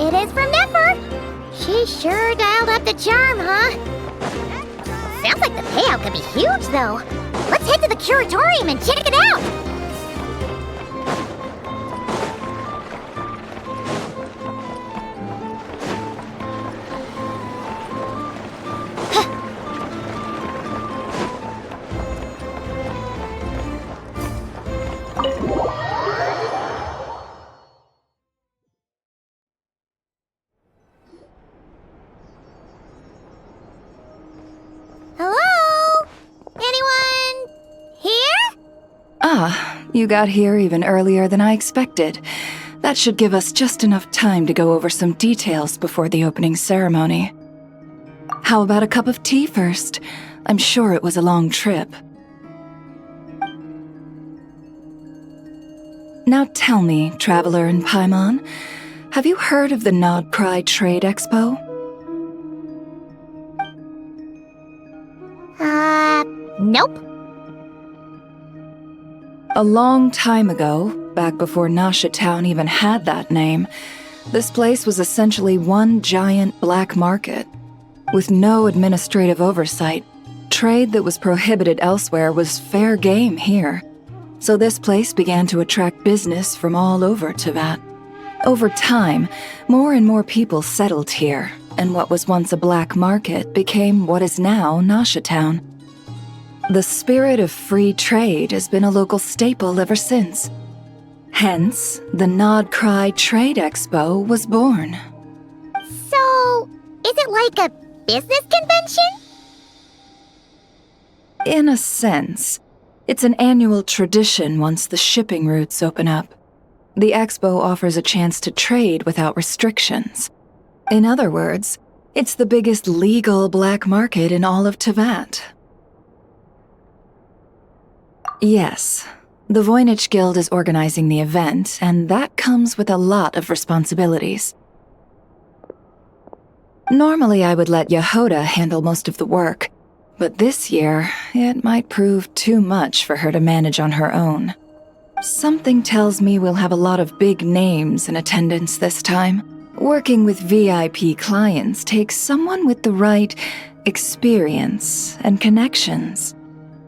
It is from Nefer. She sure dialed up the charm, huh? Sounds like the payout could be huge, though. Let's head to the curatorium and check it out! Hello? Anyone here? Ah, you got here even earlier than I expected. That should give us just enough time to go over some details before the opening ceremony. How about a cup of tea first? I'm sure it was a long trip. Now tell me, Traveler and Paimon, have you heard of the Nod Cry Trade Expo? Nope. A long time ago, back before Nasha Town even had that name, this place was essentially one giant black market. With no administrative oversight, trade that was prohibited elsewhere was fair game here. So this place began to attract business from all over Teyvat. Over time, more and more people settled here, and what was once a black market became what is now Nasha Town. The spirit of free trade has been a local staple ever since. Hence, the Nod Cry Trade Expo was born. So, is it like a business convention? In a sense, it's an annual tradition once the shipping routes open up. The Expo offers a chance to trade without restrictions. In other words, it's the biggest legal black market in all of Teyvat. Yes, the Voynich Guild is organizing the event, and that comes with a lot of responsibilities. Normally I would let Yehoda handle most of the work, but this year, it might prove too much for her to manage on her own. Something tells me we'll have a lot of big names in attendance this time. Working with VIP clients takes someone with the right experience and connections.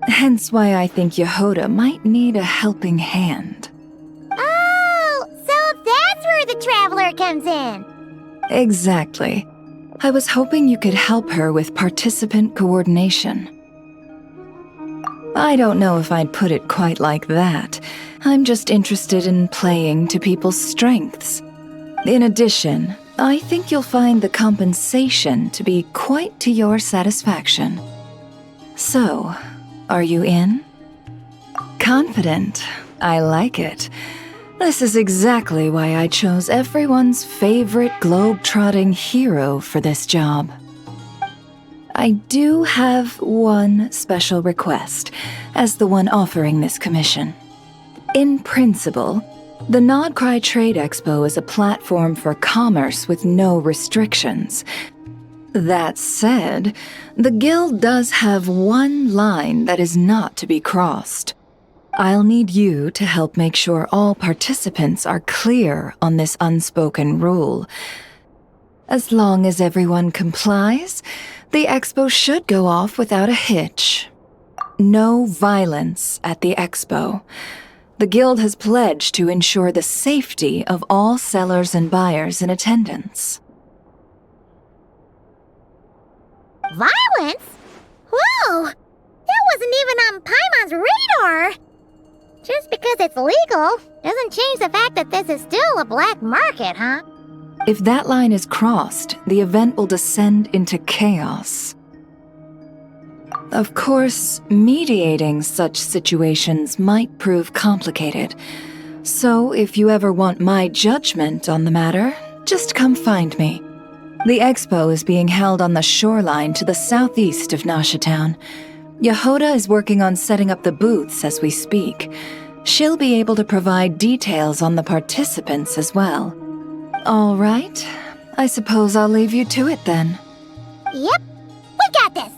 Hence why I think Yehoda might need a helping hand. Oh, so that's where the Traveler comes in. Exactly. I was hoping you could help her with participant coordination. I don't know if I'd put it quite like that. I'm just interested in playing to people's strengths. In addition, I think you'll find the compensation to be quite to your satisfaction. So, are you in? Confident. I like it. This is exactly why I chose everyone's favorite globe-trotting hero for this job. I do have one special request, as the one offering this commission. In principle, the Nod Cry Trade Expo is a platform for commerce with no restrictions. That said, the Guild does have one line that is not to be crossed. I'll need you to help make sure all participants are clear on this unspoken rule. As long as everyone complies, the Expo should go off without a hitch. No violence at the Expo. The Guild has pledged to ensure the safety of all sellers and buyers in attendance. Violence? Whoa! That wasn't even on Paimon's radar! Just because it's legal doesn't change the fact that this is still a black market, huh? If that line is crossed, the event will descend into chaos. Of course, mediating such situations might prove complicated. So if you ever want my judgment on the matter, just come find me. The Expo is being held on the shoreline to the southeast of Nasha Town. Yehoda is working on setting up the booths as we speak. She'll be able to provide details on the participants as well. All right, I suppose I'll leave you to it then. Yep, we got this!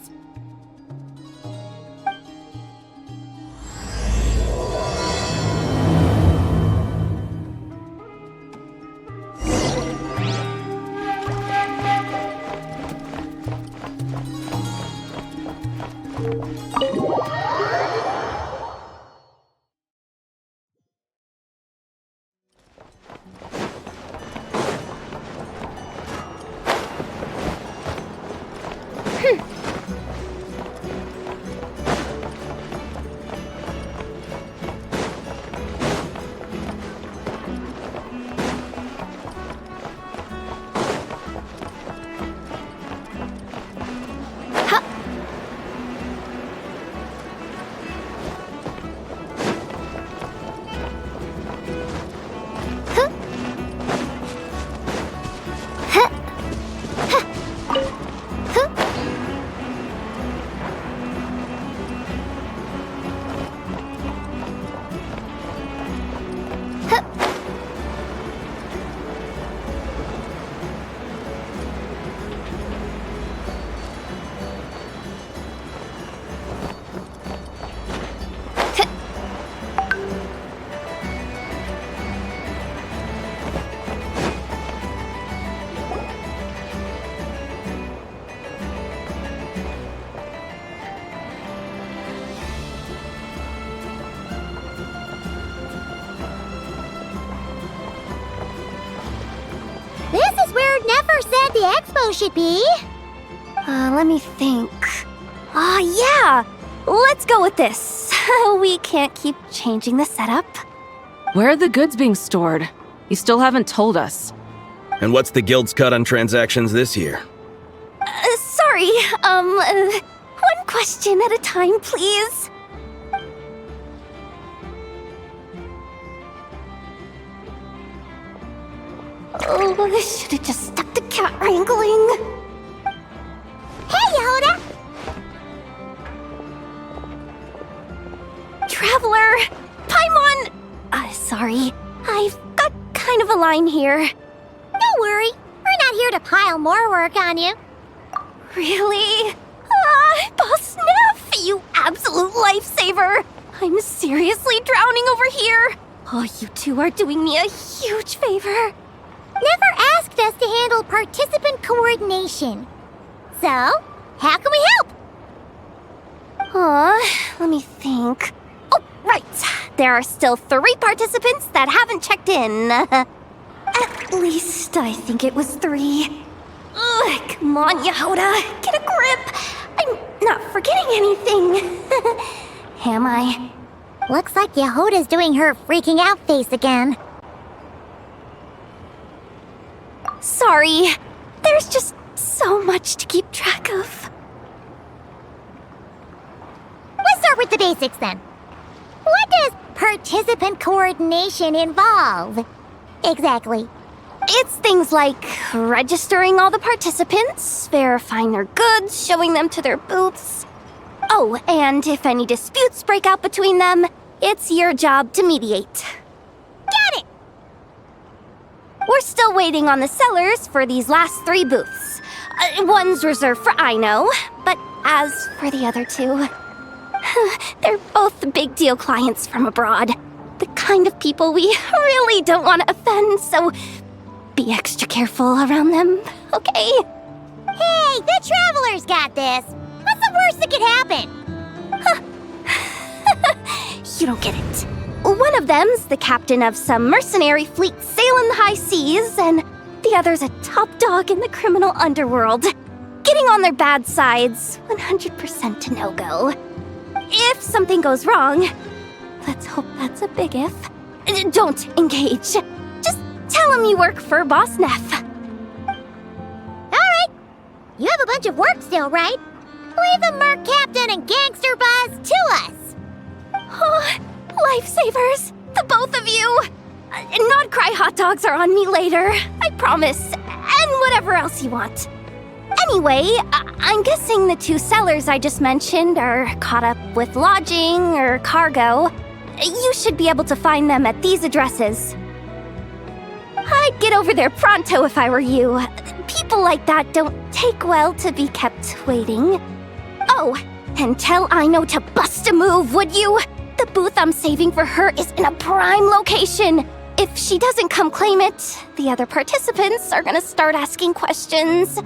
what the expo should be. Let me think. Yeah! Let's go with this. We can't keep changing the setup. Where are the goods being stored? You still haven't told us. And what's the guild's cut on transactions this year? Sorry, one question at a time, please. Oh, I should have just stuck to cat wrangling. Hey, Yehuda! Traveler! Paimon! Sorry. I've got kind of a line here. Don't worry. We're not here to pile more work on you. Really? Boss Neff, you absolute lifesaver! I'm seriously drowning over here. Oh, you two are doing me a huge favor. Never asked us to handle participant coordination. So, how can we help? Let me think. Oh, right. There are still 3 participants that haven't checked in. At least I think it was 3. Ugh, come on, Yehuda. Get a grip. I'm not forgetting anything. Am I? Looks like Yehuda's doing her freaking out face again. Sorry. There's just so much to keep track of. Let's start with the basics then. What does participant coordination involve? Exactly. It's things like registering all the participants, verifying their goods, showing them to their booths. Oh, and if any disputes break out between them, it's your job to mediate. Got it! We're still waiting on the sellers for these last 3 booths. One's reserved for Aino, but as for the other 2, they're both big deal clients from abroad. The kind of people we really don't want to offend, so be extra careful around them, okay? Hey, the Traveler's got this. What's the worst that could happen? You don't get it. One of them's the captain of some mercenary fleet sailing the high seas, and the other's a top dog in the criminal underworld. Getting on their bad sides, 100% a no-go. If something goes wrong, let's hope that's a big if, don't engage. Just tell him you work for Boss Neff. Alright. You have a bunch of work still, right? Leave the Merc Captain and Gangster Buzz to us. Oh, lifesavers, the both of you. Not cry hot dogs are on me later, I promise. And whatever else you want. Anyway, I'm guessing the 2 sellers I just mentioned are caught up with lodging or cargo. You should be able to find them at these addresses. I'd get over there pronto if I were you. People like that don't take well to be kept waiting. Oh, and tell Aino to bust a move, would you? The booth I'm saving for her is in a prime location. If she doesn't come claim it, the other participants are gonna start asking questions.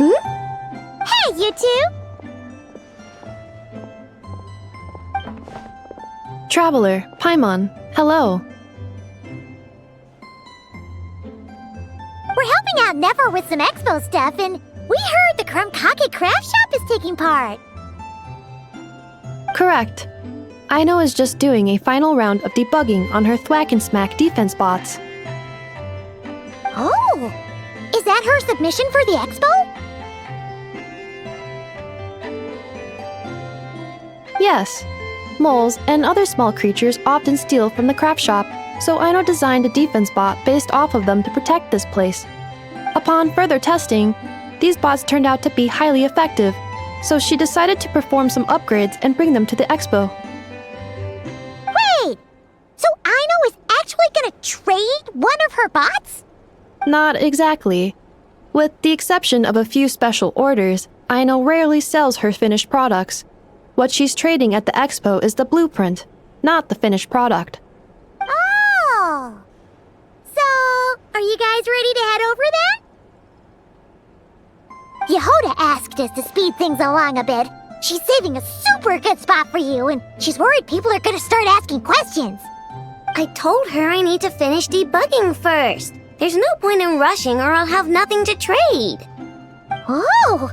Hey, you 2! Traveler, Paimon, hello. We're helping out Never with some Expo stuff, and we heard the Krumkake Craft Shop is taking part. Correct. Aino is just doing a final round of debugging on her Thwack and Smack defense bots. Oh! Is that her submission for the Expo? Yes. Moles and other small creatures often steal from the craft shop, so Aino designed a defense bot based off of them to protect this place. Upon further testing, these bots turned out to be highly effective, so she decided to perform some upgrades and bring them to the Expo. Wait! So Aino is actually gonna trade one of her bots? Not exactly. With the exception of a few special orders, Aino rarely sells her finished products. What she's trading at the Expo is the blueprint, not the finished product. Oh! So, are you guys ready to head over then? Yehoda asked us to speed things along a bit. She's saving a super good spot for you, and she's worried people are gonna start asking questions. I told her I need to finish debugging first. There's no point in rushing or I'll have nothing to trade. Oh!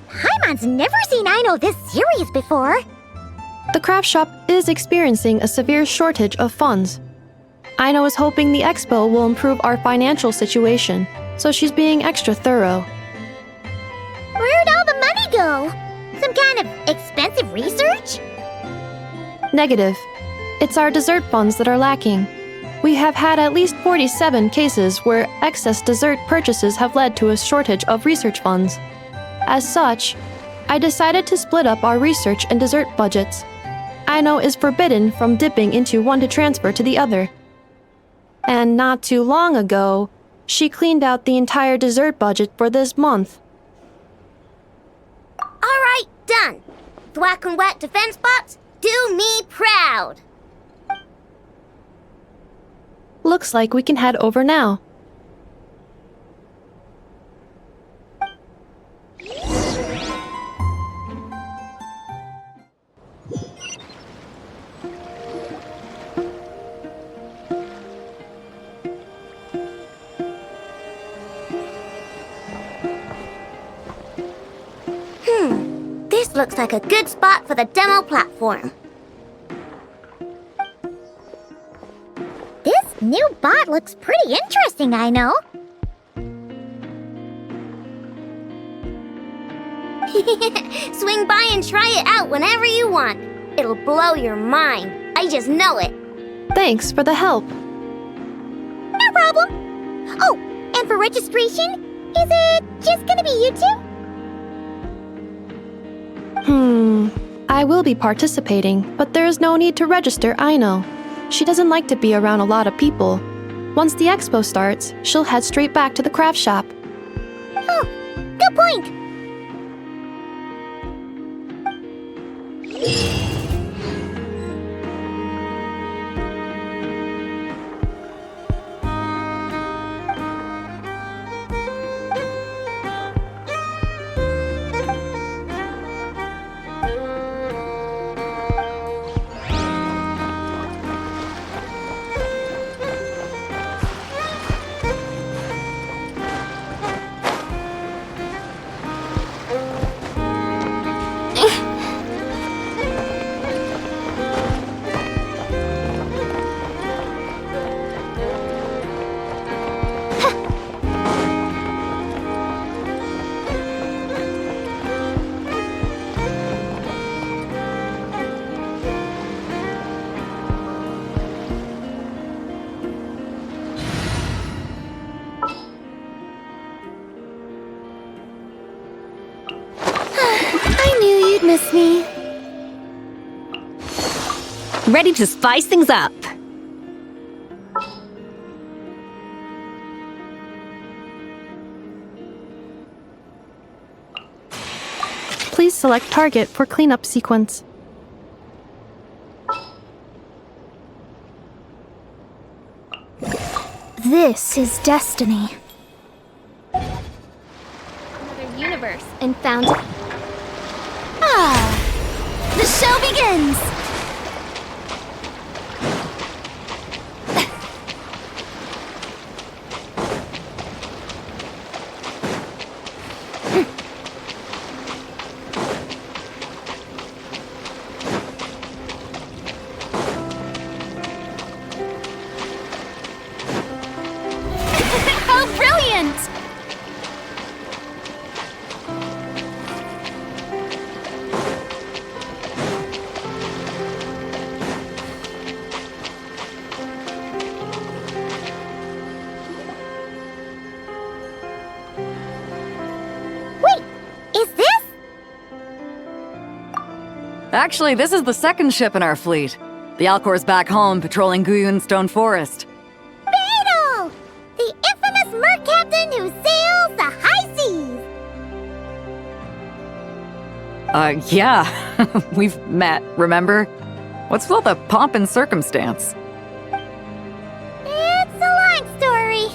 Paimon's never seen Aino this serious before. The craft shop is experiencing a severe shortage of funds. Aino is hoping the Expo will improve our financial situation, so she's being extra thorough. Where'd all the money go? Some kind of expensive research? Negative. It's our dessert funds that are lacking. We have had at least 47 cases where excess dessert purchases have led to a shortage of research funds. As such, I decided to split up our research and dessert budgets. Aino is forbidden from dipping into one to transfer to the other. And not too long ago, she cleaned out the entire dessert budget for this month. Alright, done. Thwack and whack defense bots, do me proud. Looks like we can head over now. This looks like a good spot for the demo platform. This new bot looks pretty interesting, I know. Swing by and try it out whenever you want. It'll blow your mind. I just know it. Thanks for the help. No problem. Oh, and for registration, is it just gonna be you two? I will be participating, but there is no need to register, Aino. She doesn't like to be around a lot of people. Once the expo starts, she'll head straight back to the craft shop. Oh, good point. Miss me? Ready to spice things up. Please select target for cleanup sequence. This is destiny. Another universe and found... Ah! The show begins! How brilliant! Actually, this is the second ship in our fleet. The Alcor's back home patrolling Guyun Stone Forest. Beetle! The infamous merc captain who sails the high seas! Yeah. We've met, remember? What's with all the pomp and circumstance? It's a long story.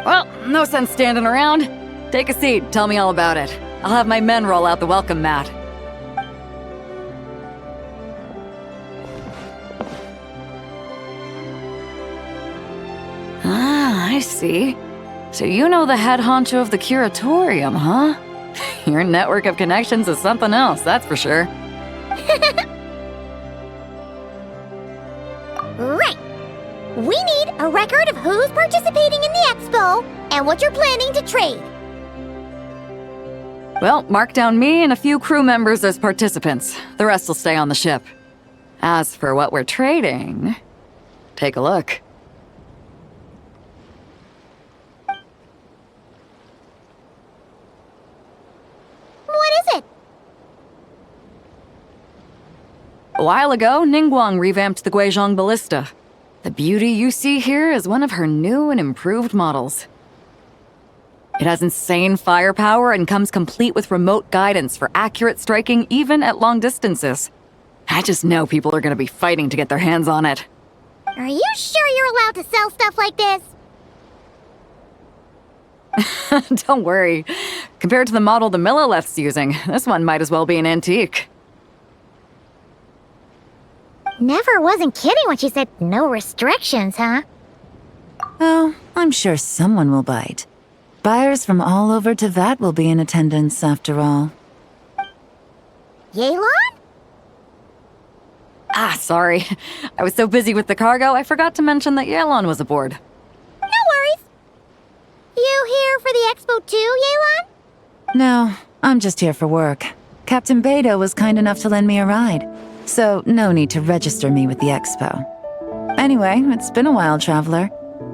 Well, no sense standing around. Take a seat, tell me all about it. I'll have my men roll out the welcome mat. Ah, I see. So you know the head honcho of the curatorium, huh? Your network of connections is something else, that's for sure. Right. We need a record of who's participating in the expo and what you're planning to trade. Well, mark down me and a few crew members as participants. The rest will stay on the ship. As for what we're trading, take a look. What is it? A while ago, Ningguang revamped the Guizhong Ballista. The beauty you see here is one of her new and improved models. It has insane firepower and comes complete with remote guidance for accurate striking even at long distances. I just know people are going to be fighting to get their hands on it. Are you sure you're allowed to sell stuff like this? Don't worry. Compared to the model the Millileth's using, this one might as well be an antique. Never wasn't kidding when she said no restrictions, huh? Oh, I'm sure someone will bite. Buyers from all over Teyvat will be in attendance, after all. Yelan? Ah, sorry. I was so busy with the cargo, I forgot to mention that Yelan was aboard. No worries. You here for the expo too, Yelan? No, I'm just here for work. Captain Beidou was kind enough to lend me a ride, so no need to register me with the expo. Anyway, it's been a while, traveler.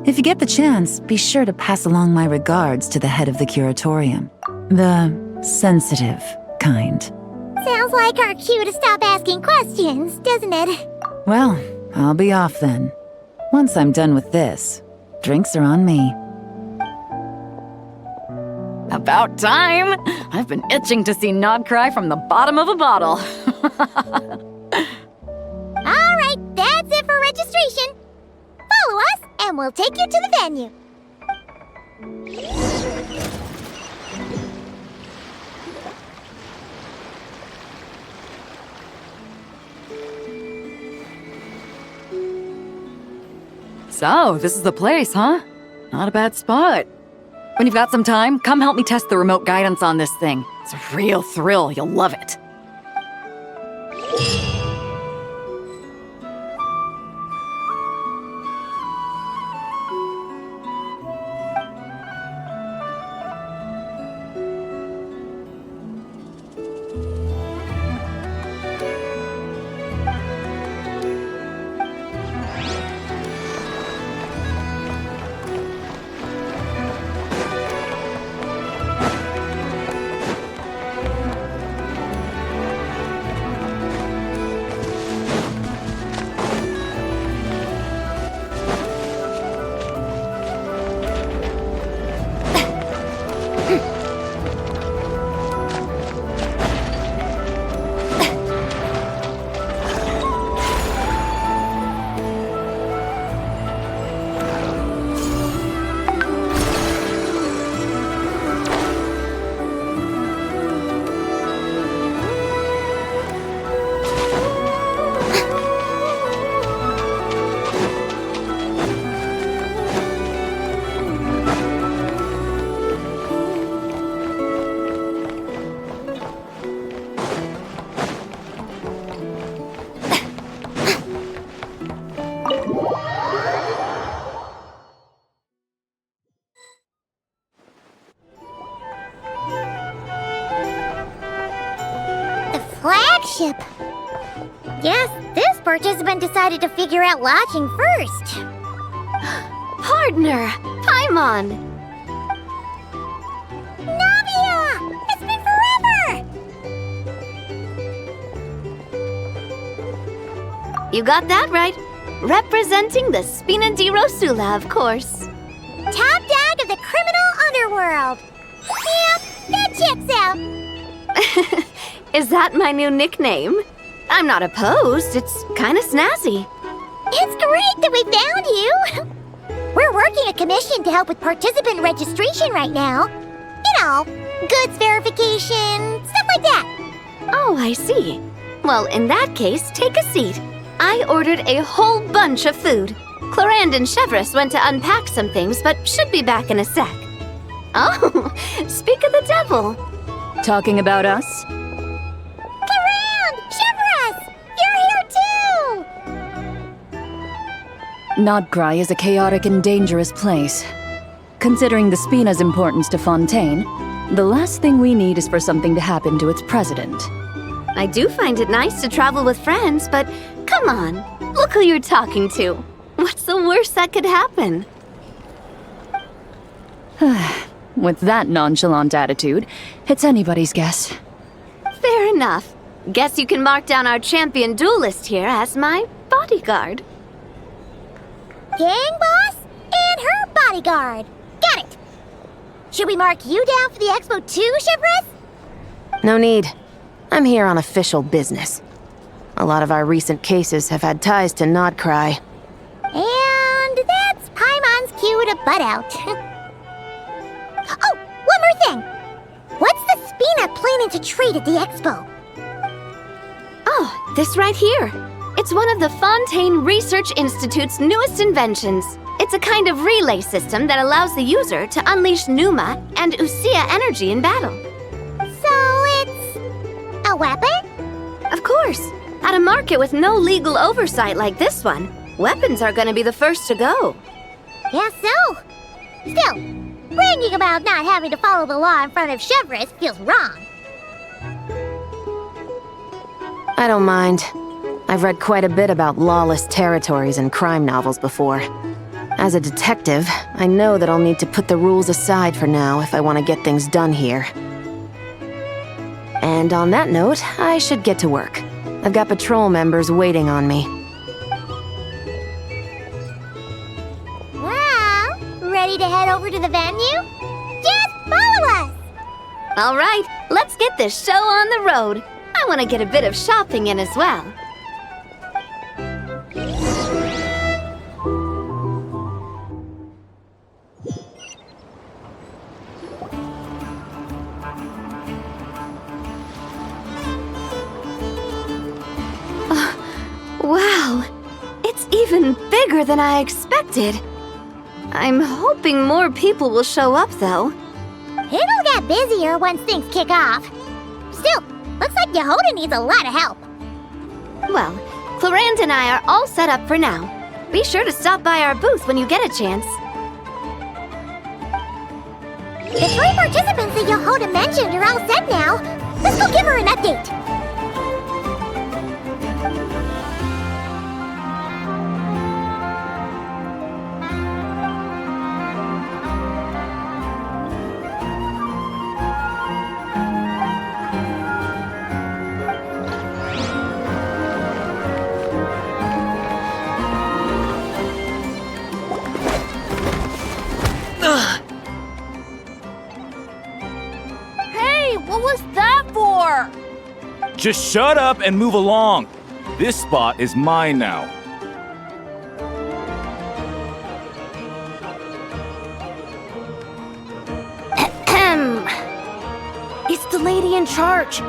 If you get the chance, be sure to pass along my regards to the head of the curatorium. The sensitive kind. Sounds like our cue to stop asking questions, doesn't it? Well, I'll be off then. Once I'm done with this, drinks are on me. About time! I've been itching to see Nod cry from the bottom of a bottle. All right, that's it for registration. Follow us, and we'll take you to the venue. So, this is the place, huh? Not a bad spot. When you've got some time, come help me test the remote guidance on this thing. It's a real thrill, you'll love it. Flagship. Guess this participant decided to figure out lodging first. Partner! Paimon! Navia! It's been forever! You got that right. Representing the Spina di Rosula, of course. Top dog of the criminal underworld. Yeah, that checks out. Is that my new nickname? I'm not opposed. It's kind of snazzy. It's great that we found you. We're working a commission to help with participant registration right now. You know, goods verification, stuff like that. Oh, I see. Well, in that case, take a seat. I ordered a whole bunch of food. Clorand and Chevreuse went to unpack some things, but should be back in a sec. Oh, speak of the devil. Talking about us? Clorand! Chevreuse! You're here too! Nodcry is a chaotic and dangerous place. Considering the Spina's importance to Fontaine, the last thing we need is for something to happen to its president. I do find it nice to travel with friends, but come on, look who you're talking to. What's the worst that could happen? With that nonchalant attitude, it's anybody's guess. Fair enough. Guess you can mark down our champion duelist here as my bodyguard. Gang boss and her bodyguard. Got it. Should we mark you down for the Expo too, Chevreuse? No need. I'm here on official business. A lot of our recent cases have had ties to Nodcry. And that's Paimon's cue to butt out. Oh, one more thing. What's the Spina planning to trade at the Expo? Oh, this right here. It's one of the Fontaine Research Institute's newest inventions. It's a kind of relay system that allows the user to unleash Pneuma and Usia energy in battle. So it's a weapon? Of course. At a market with no legal oversight like this one, weapons are gonna be the first to go. Guess so. Still, bragging about not having to follow the law in front of Chevreuse feels wrong. I don't mind. I've read quite a bit about lawless territories and crime novels before. As a detective, I know that I'll need to put the rules aside for now if I want to get things done here. And on that note, I should get to work. I've got patrol members waiting on me. Well, ready to head over to the venue? Just follow us! All right, let's get this show on the road. I want to get a bit of shopping in as well. Wow, it's even bigger than I expected. I'm hoping more people will show up, though. It'll get busier once things kick off. Still, looks like Yehoda needs a lot of help. Well, Clorand and I are all set up for now. Be sure to stop by our booth when you get a chance. The 3 participants that Yehoda mentioned are all set now. Let's go give her an update. What was that for? Just shut up and move along. This spot is mine now. It's the lady in charge.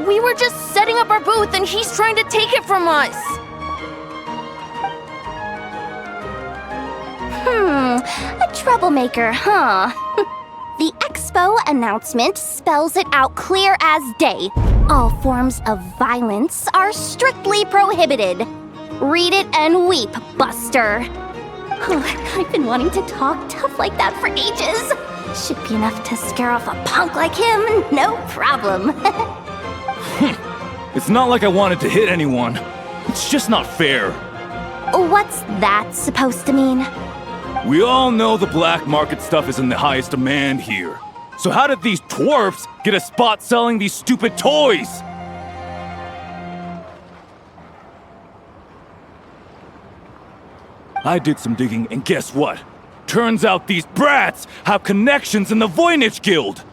We were just setting up our booth and he's trying to take it from us. A troublemaker, huh? The Expo announcement spells it out clear as day. All forms of violence are strictly prohibited. Read it and weep, Buster. I've been wanting to talk tough like that for ages. Should be enough to scare off a punk like him, no problem. It's not like I wanted to hit anyone. It's just not fair. What's that supposed to mean? We all know the black market stuff is in the highest demand here. So how did these dwarfs get a spot selling these stupid toys? I did some digging, and guess what? Turns out these brats have connections in the Voynich Guild.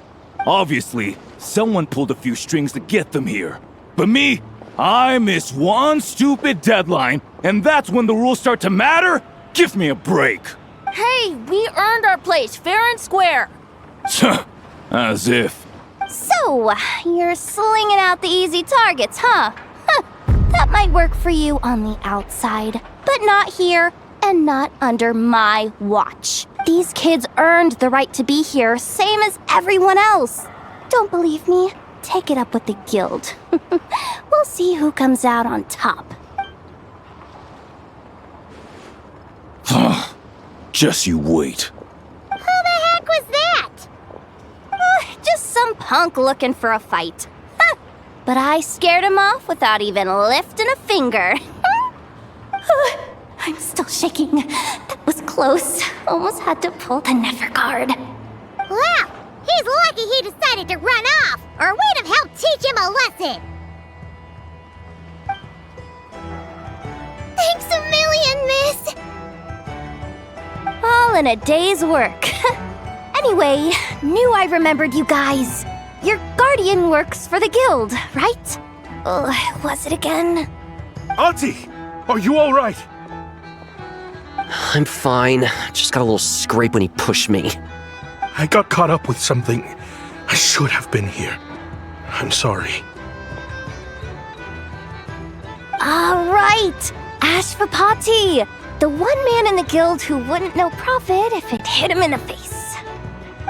Obviously, someone pulled a few strings to get them here. But me, I miss one stupid deadline, and that's when the rules start to matter? Give me a break. Hey, we earned our place fair and square. As if. So, you're slinging out the easy targets, huh? That might work for you on the outside, but not here and not under my watch. These kids earned the right to be here, same as everyone else. Don't believe me? Take it up with the guild. We'll see who comes out on top. Just you wait. Who the heck was that? Just some punk looking for a fight. But I scared him off without even lifting a finger. I'm still shaking. That was close. Almost had to pull the never guard. Well, he's lucky he decided to run off, or we'd have helped teach him a lesson. Thanks a million, miss. All in a day's work. Anyway, knew I remembered you guys. Your guardian works for the guild, right? Was it again? Auntie! Are you alright? I'm fine. Just got a little scrape when he pushed me. I got caught up with something. I should have been here. I'm sorry. Right! Ashvapati! The one man in the guild who wouldn't know profit if it hit him in the face.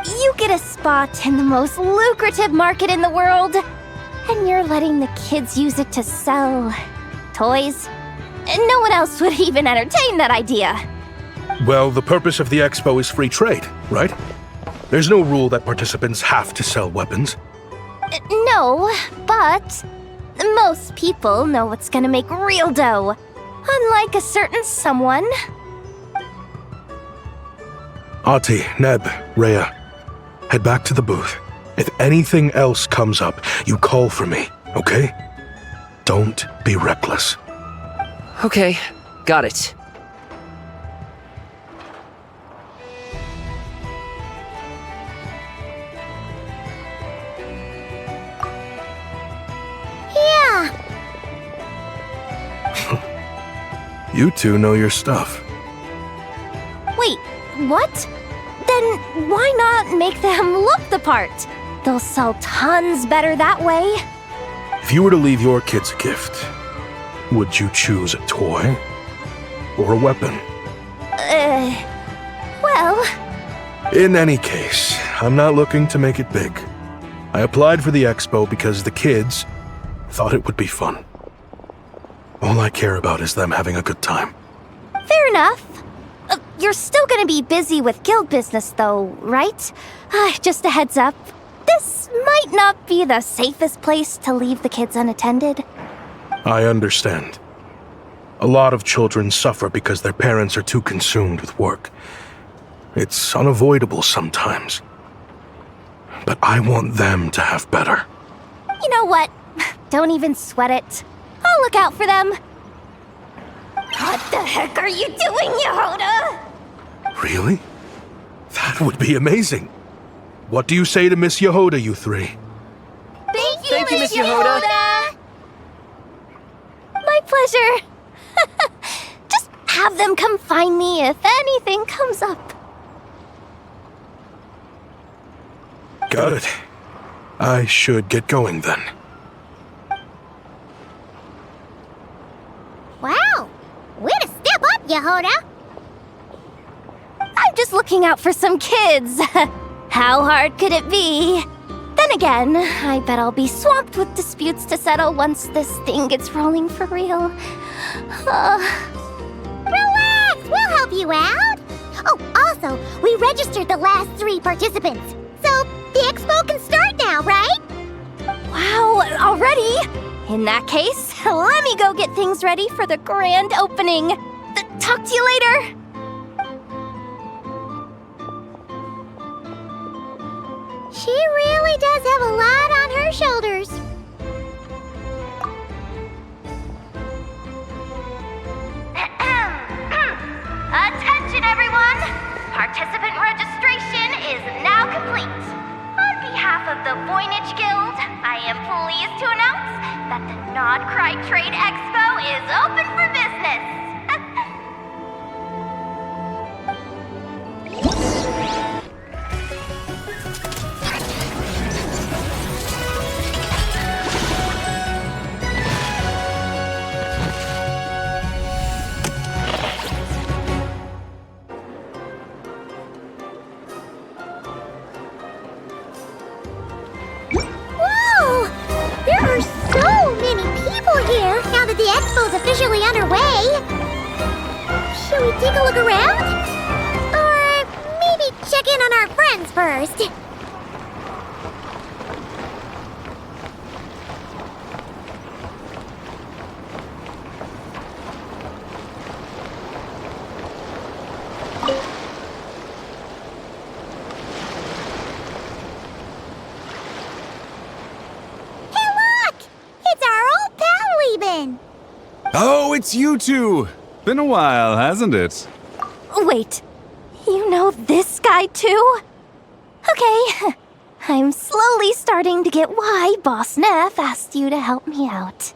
You get a spot in the most lucrative market in the world, and you're letting the kids use it to sell toys. And no one else would even entertain that idea. Well, the purpose of the Expo is free trade, right? There's no rule that participants have to sell weapons. No, but most people know what's gonna make real dough. Unlike a certain someone. Ati, Neb, Rhea, head back to the booth. If anything else comes up, you call for me, okay? Don't be reckless. Okay, got it. Yeah. You two know your stuff. Wait, what? Then why not make them look the part? They'll sell tons better that way. If you were to leave your kids a gift, would you choose a toy or a weapon? Well... In any case, I'm not looking to make it big. I applied for the Expo because the kids thought it would be fun. All I care about is them having a good time. Fair enough. You're still gonna be busy with guild business though, right? Just a heads up. This might not be the safest place to leave the kids unattended. I understand. A lot of children suffer because their parents are too consumed with work. It's unavoidable sometimes. But I want them to have better. You know what? Don't even sweat it. I'll look out for them. What the heck are you doing, Yehoda? Really? That would be amazing. What do you say to Miss Yehoda, you three? Thank you, Miss Yehoda. My pleasure. Just have them come find me if anything comes up. Got it. I should get going then. Wow. Way to step up, Yehoda. I'm just looking out for some kids. How hard could it be? Then again, I bet I'll be swamped with disputes to settle once this thing gets rolling for real. Relax, we'll help you out. Oh, also, we registered the last 3 participants. So, the expo can start now, right? Wow, already? In that case, let me go get things ready for the grand opening. Talk to you later. She really does have a lot on her shoulders. Participant registration is now complete. On behalf of the Voynich Guild, I am pleased to announce that the Nod Cry Trade Expo is open for business. Whoa! There are so many people here now that the expo's officially underway. Should we take a look around? Or maybe check in on our friends first? Oh, it's you two! Been a while, hasn't it? Wait, you know this guy too? Okay, I'm slowly starting to get why Boss Neff asked you to help me out.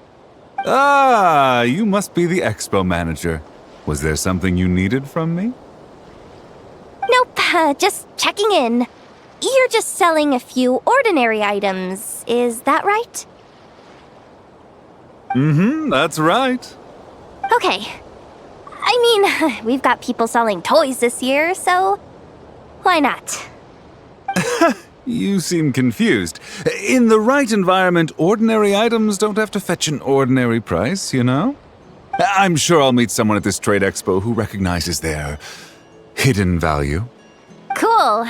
Ah, you must be the Expo manager. Was there something you needed from me? Nope, just checking in. You're just selling a few ordinary items, is that right? Mm-hmm, that's right. Okay. I mean, we've got people selling toys this year, so why not? You seem confused. In the right environment, ordinary items don't have to fetch an ordinary price, you know? I'm sure I'll meet someone at this trade expo who recognizes their hidden value. Cool.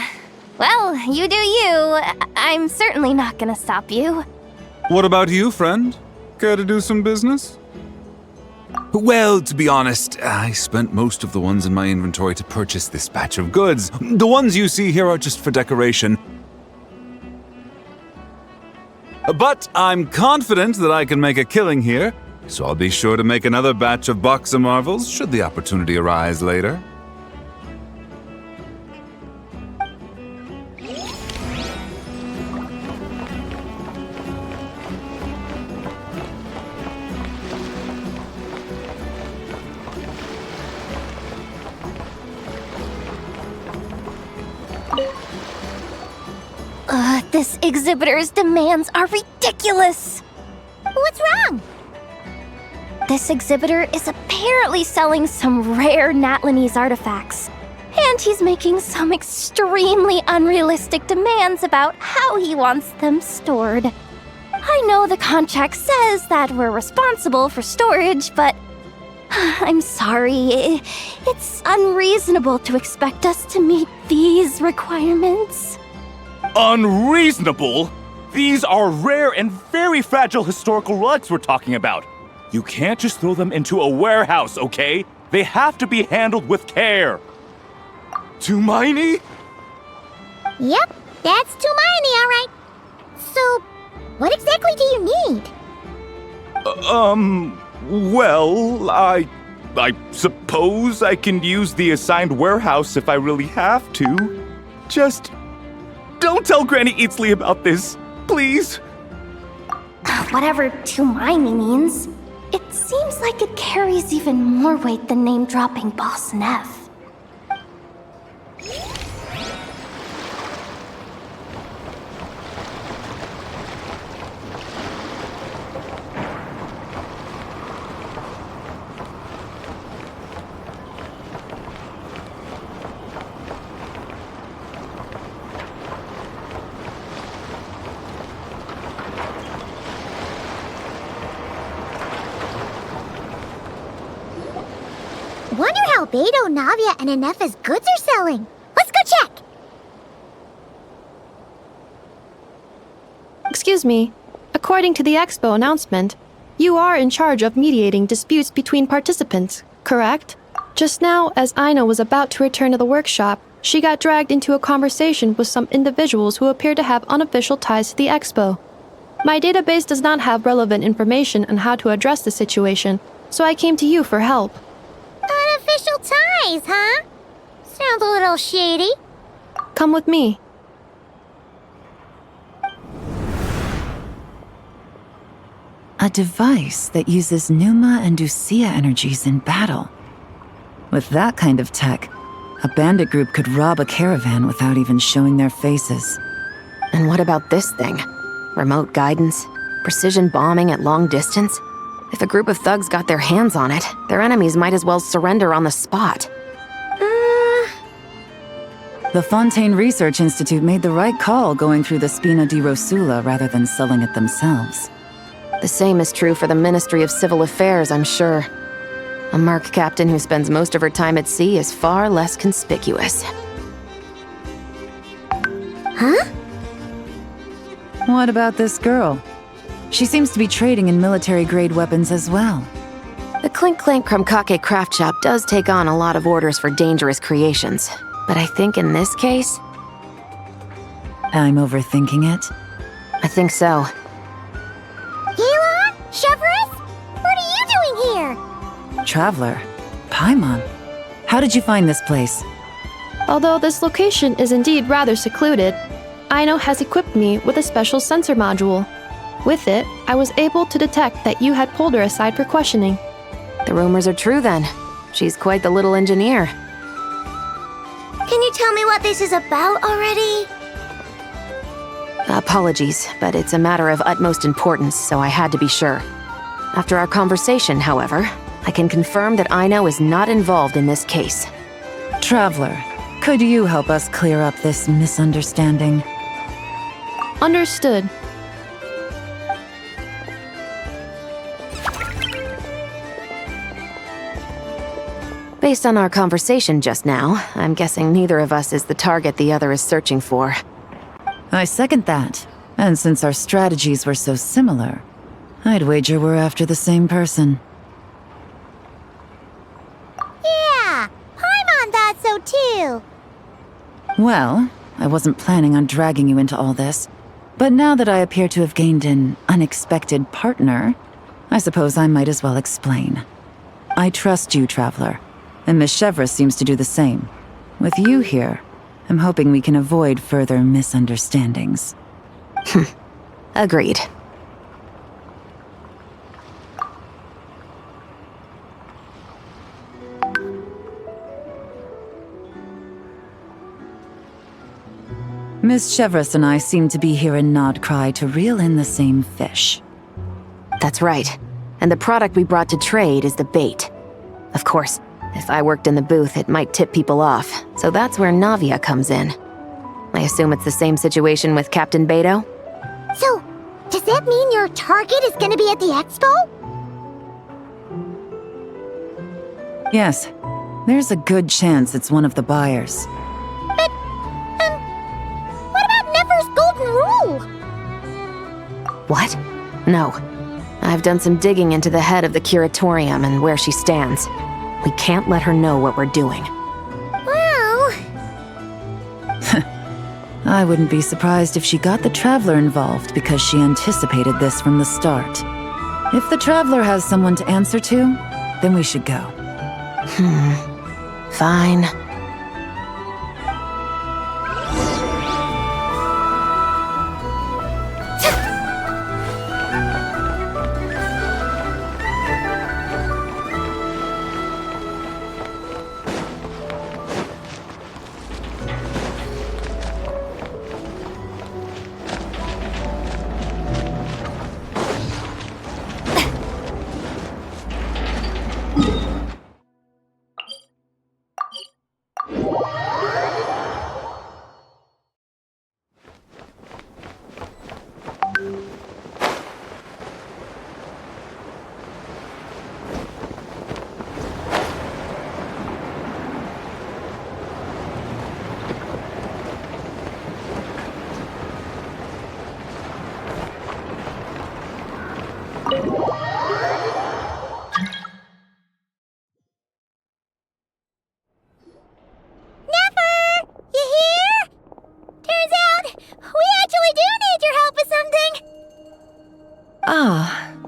Well, you do you. I'm certainly not gonna stop you. What about you, friend? Care to do some business? Well, to be honest, I spent most of the ones in my inventory to purchase this batch of goods. The ones you see here are just for decoration. But I'm confident that I can make a killing here, so I'll be sure to make another batch of Box of Marvels should the opportunity arise later. This exhibitor's demands are ridiculous! What's wrong? This exhibitor is apparently selling some rare Natlanese artifacts. And he's making some extremely unrealistic demands about how he wants them stored. I know the contract says that we're responsible for storage, but I'm sorry. It's unreasonable to expect us to meet these requirements. Unreasonable? These are rare and very fragile historical relics we're talking about. You can't just throw them into a warehouse, okay? They have to be handled with care. Tumaini? Yep, that's Tumaini, all right. So, what exactly do you need? Well, I suppose I can use the assigned warehouse if I really have to. Just don't tell Granny Eatsley about this, please. Whatever Tumaini means, it seems like it carries even more weight than name-dropping Boss Neff. Wonder how Beto, Navia, and Anefa's goods are selling. Let's go check! Excuse me. According to the Expo announcement, you are in charge of mediating disputes between participants, correct? Just now, as Aina was about to return to the workshop, she got dragged into a conversation with some individuals who appear to have unofficial ties to the Expo. My database does not have relevant information on how to address the situation, so I came to you for help. Unofficial ties, huh? Sounds a little shady. Come with me. A device that uses Pneuma and Usia energies in battle. With that kind of tech, a bandit group could rob a caravan without even showing their faces. And what about this thing? Remote guidance? Precision bombing at long distance? If a group of thugs got their hands on it, their enemies might as well surrender on the spot. The Fontaine Research Institute made the right call going through the Spina di Rosula rather than selling it themselves. The same is true for the Ministry of Civil Affairs, I'm sure. A Merc captain who spends most of her time at sea is far less conspicuous. Huh? What about this girl? She seems to be trading in military-grade weapons as well. The Clink Clank Krumkake craft shop does take on a lot of orders for dangerous creations. But I think in this case... I'm overthinking it? I think so. Elon? Chevrolet? What are you doing here? Traveler? Paimon? How did you find this place? Although this location is indeed rather secluded, Aino has equipped me with a special sensor module. With it, I was able to detect that you had pulled her aside for questioning. The rumors are true then. She's quite the little engineer. Can you tell me what this is about already? Apologies, but it's a matter of utmost importance, so I had to be sure. After our conversation, however, I can confirm that Aino is not involved in this case. Traveler, could you help us clear up this misunderstanding? Understood. Based on our conversation just now, I'm guessing neither of us is the target the other is searching for. I second that. And since our strategies were so similar, I'd wager we're after the same person. Yeah, Paimon thought so too. Well, I wasn't planning on dragging you into all this, but now that I appear to have gained an unexpected partner, I suppose I might as well explain. I trust you, Traveler, and Miss Chevra seems to do the same. With you here, I'm hoping we can avoid further misunderstandings. Agreed. Miss Chevras and I seem to be here in Nodcry to reel in the same fish. That's right. And the product we brought to trade is the bait. Of course, if I worked in the booth, it might tip people off, so that's where Navia comes in. I assume it's the same situation with Captain Beto? So, does that mean your target is gonna be at the Expo? Yes, there's a good chance it's one of the buyers. But, what about Nefer's golden rule? What? No. I've done some digging into the head of the curatorium and where she stands. We can't let her know what we're doing. Well... I wouldn't be surprised if she got the Traveler involved because she anticipated this from the start. If the Traveler has someone to answer to, then we should go. Fine.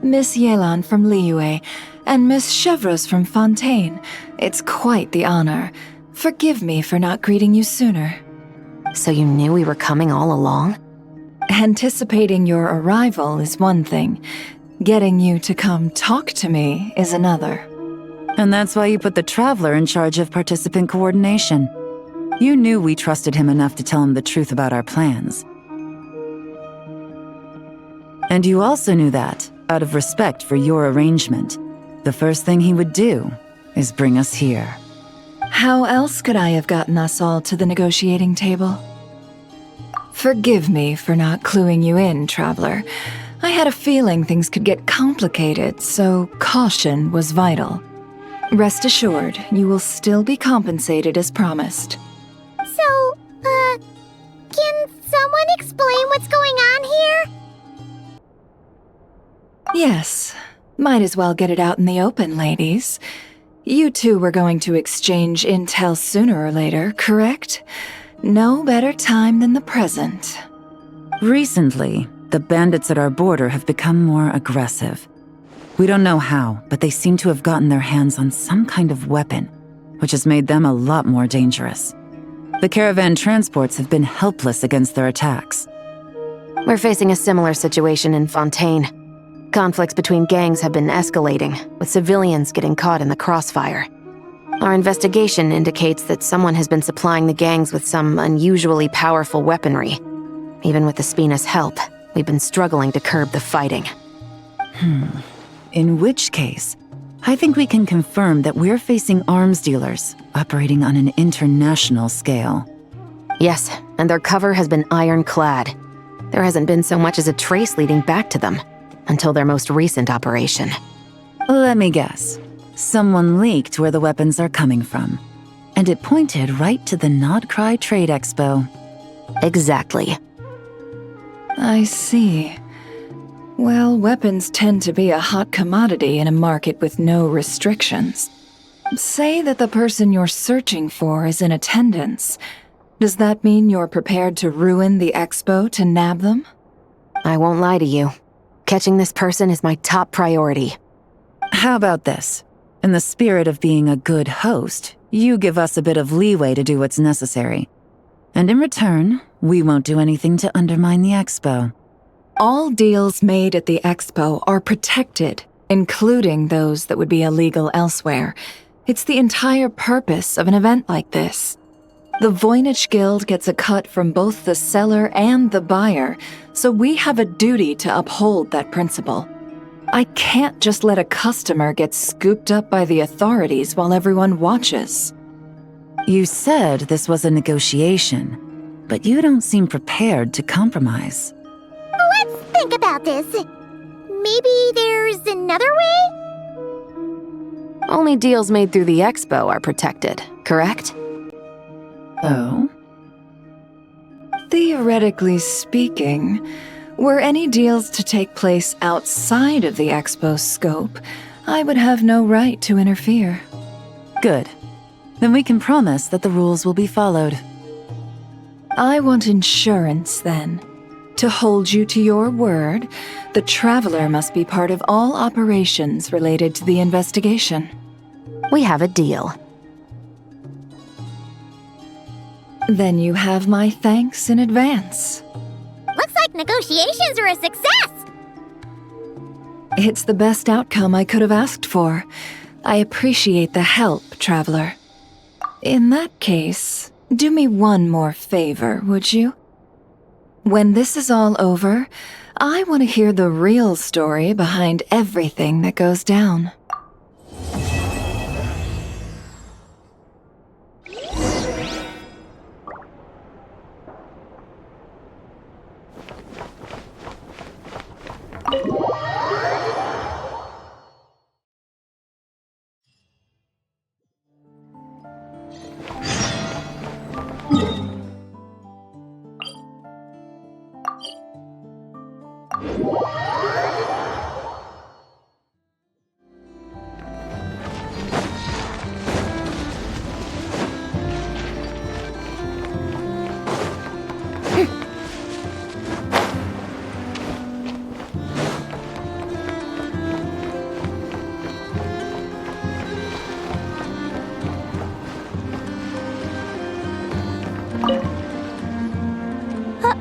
Miss Yelan from Liyue, and Miss Chevreuse from Fontaine. It's quite the honor. Forgive me for not greeting you sooner. So you knew we were coming all along? Anticipating your arrival is one thing. Getting you to come talk to me is another. And that's why you put the Traveler in charge of participant coordination. You knew we trusted him enough to tell him the truth about our plans. And you also knew that, out of respect for your arrangement, the first thing he would do is bring us here. How else could I have gotten us all to the negotiating table? Forgive me for not cluing you in, Traveler. I had a feeling things could get complicated, so caution was vital. Rest assured, you will still be compensated as promised. So, can someone explain what's going on here? Yes. Might as well get it out in the open, ladies. You two were going to exchange intel sooner or later, correct? No better time than the present. Recently, the bandits at our border have become more aggressive. We don't know how, but they seem to have gotten their hands on some kind of weapon, which has made them a lot more dangerous. The caravan transports have been helpless against their attacks. We're facing a similar situation in Fontaine. Conflicts between gangs have been escalating, with civilians getting caught in the crossfire. Our investigation indicates that someone has been supplying the gangs with some unusually powerful weaponry. Even with the Spina's help, we've been struggling to curb the fighting. In which case, I think we can confirm that we're facing arms dealers operating on an international scale. Yes, and their cover has been ironclad. There hasn't been so much as a trace leading back to them, until their most recent operation. Let me guess. Someone leaked where the weapons are coming from. And it pointed right to the Nodcry Trade Expo. Exactly. I see. Well, weapons tend to be a hot commodity in a market with no restrictions. Say that the person you're searching for is in attendance. Does that mean you're prepared to ruin the expo to nab them? I won't lie to you. Catching this person is my top priority. How about this? In the spirit of being a good host, you give us a bit of leeway to do what's necessary. And in return, we won't do anything to undermine the expo. All deals made at the expo are protected, including those that would be illegal elsewhere. It's the entire purpose of an event like this. The Voynich Guild gets a cut from both the seller and the buyer, so we have a duty to uphold that principle. I can't just let a customer get scooped up by the authorities while everyone watches. You said this was a negotiation, but you don't seem prepared to compromise. Let's think about this. Maybe there's another way? Only deals made through the expo are protected, correct? Oh? Theoretically speaking, were any deals to take place outside of the expo's scope, I would have no right to interfere. Good. Then we can promise that the rules will be followed. I want insurance, then. To hold you to your word, the Traveler must be part of all operations related to the investigation. We have a deal. Then you have my thanks in advance. Looks like negotiations are a success! It's the best outcome I could have asked for. I appreciate the help, Traveler. In that case, do me one more favor, would you? When this is all over, I want to hear the real story behind everything that goes down.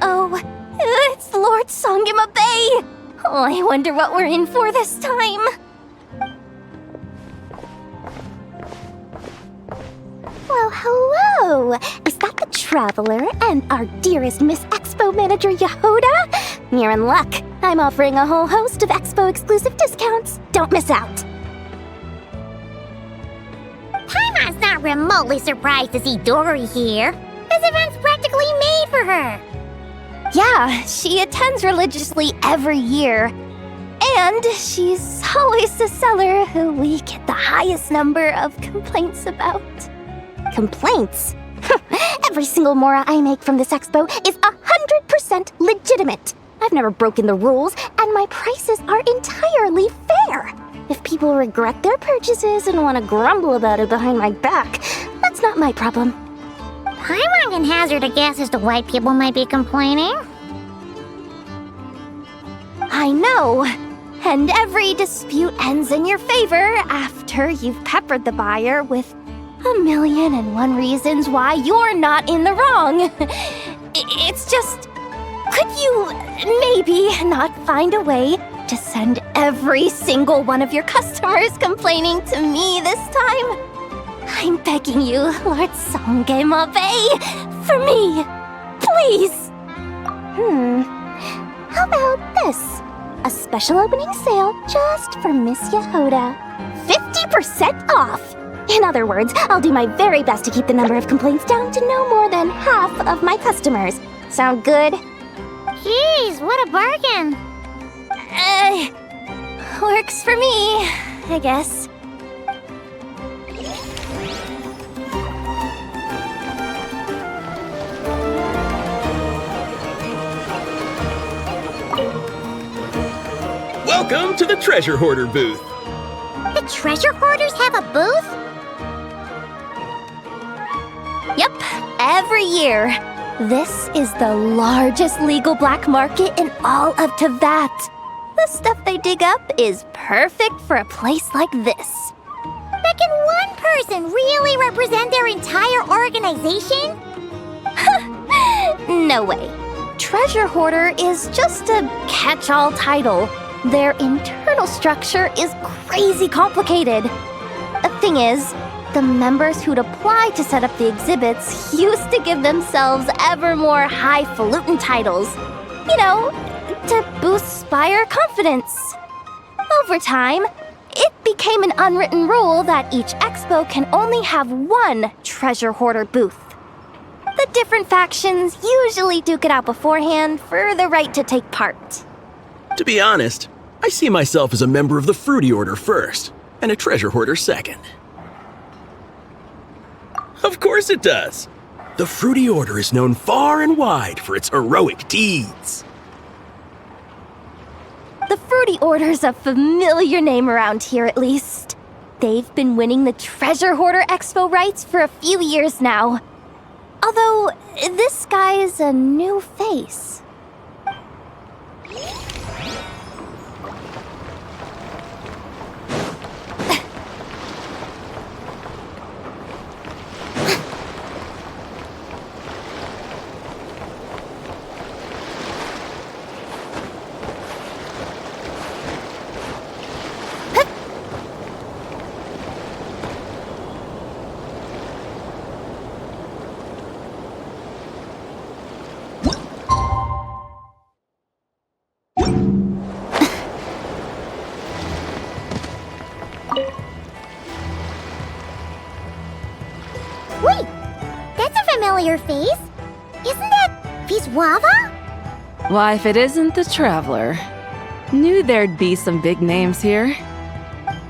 Uh-oh. It's Lord Songima Bay! Oh, I wonder what we're in for this time. Well, hello! Is that the Traveler and our dearest Miss Expo manager, Yehoda? You're in luck. I'm offering a whole host of Expo-exclusive discounts. Don't miss out. Paimon's not remotely surprised to see Dory here. This event's practically made for her. Yeah, she attends religiously every year. And she's always the seller who we get the highest number of complaints about. Complaints? Every single mora I make from this expo is 100% legitimate. I've never broken the rules, and my prices are entirely fair. If people regret their purchases and want to grumble about it behind my back, that's not my problem. Paimon can hazard a guess as to why people might be complaining. I know. And every dispute ends in your favor after you've peppered the buyer with 1,000,001 reasons why you're not in the wrong. It's just, could you maybe not find a way to send every single one of your customers complaining to me this time? I'm begging you, Lord Songema Bay, for me, please. How about this? A special opening sale just for Miss Yehoda. 50% off! In other words, I'll do my very best to keep the number of complaints down to no more than half of my customers. Sound good? Jeez, what a bargain. Works for me, I guess. Welcome to the Treasure Hoarder booth. The treasure hoarders have a booth? Yep, every year. This is the largest legal black market in all of Teyvat. The stuff they dig up is perfect for a place like this. But can one person really represent their entire organization? No way. Treasure Hoarder is just a catch-all title. Their internal structure is crazy complicated. The thing is, the members who'd apply to set up the exhibits used to give themselves ever more highfalutin titles. You know, to boost buyer confidence. Over time, it became an unwritten rule that each expo can only have one treasure hoarder booth. The different factions usually duke it out beforehand for the right to take part. To be honest, I see myself as a member of the Fruity Order first, and a treasure hoarder second. Of course it does. The Fruity Order is known far and wide for its heroic deeds. The Fruity Order's a familiar name around here, at least. They've been winning the Treasure Hoarder Expo rights for a few years now. Although, this guy's a new face. Wait, that's a familiar face. Isn't that Viswava? Why, if it isn't the Traveler. Knew there'd be some big names here.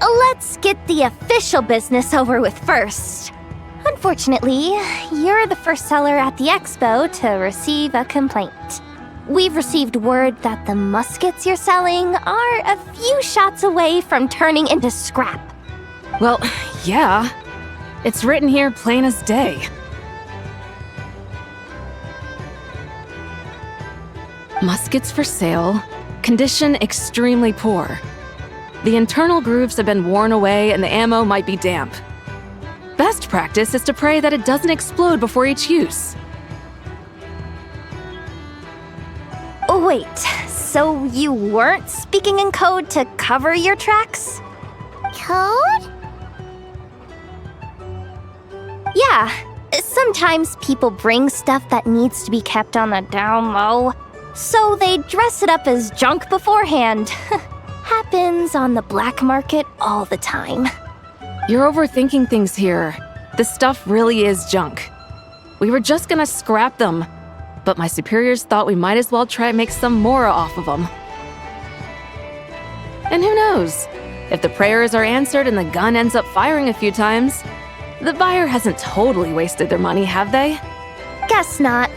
Let's get the official business over with first. Unfortunately, you're the first seller at the expo to receive a complaint. We've received word that the muskets you're selling are a few shots away from turning into scrap. Well, yeah. It's written here plain as day. Muskets for sale. Condition extremely poor. The internal grooves have been worn away and the ammo might be damp. Best practice is to pray that it doesn't explode before each use. Wait, so you weren't speaking in code to cover your tracks? Code? Yeah. Sometimes people bring stuff that needs to be kept on the down low, so they dress it up as junk beforehand. Happens on the black market all the time. You're overthinking things here. This stuff really is junk. We were just gonna scrap them, but my superiors thought we might as well try and make some more off of them. And who knows? If the prayers are answered and the gun ends up firing a few times, the buyer hasn't totally wasted their money, have they? Guess not.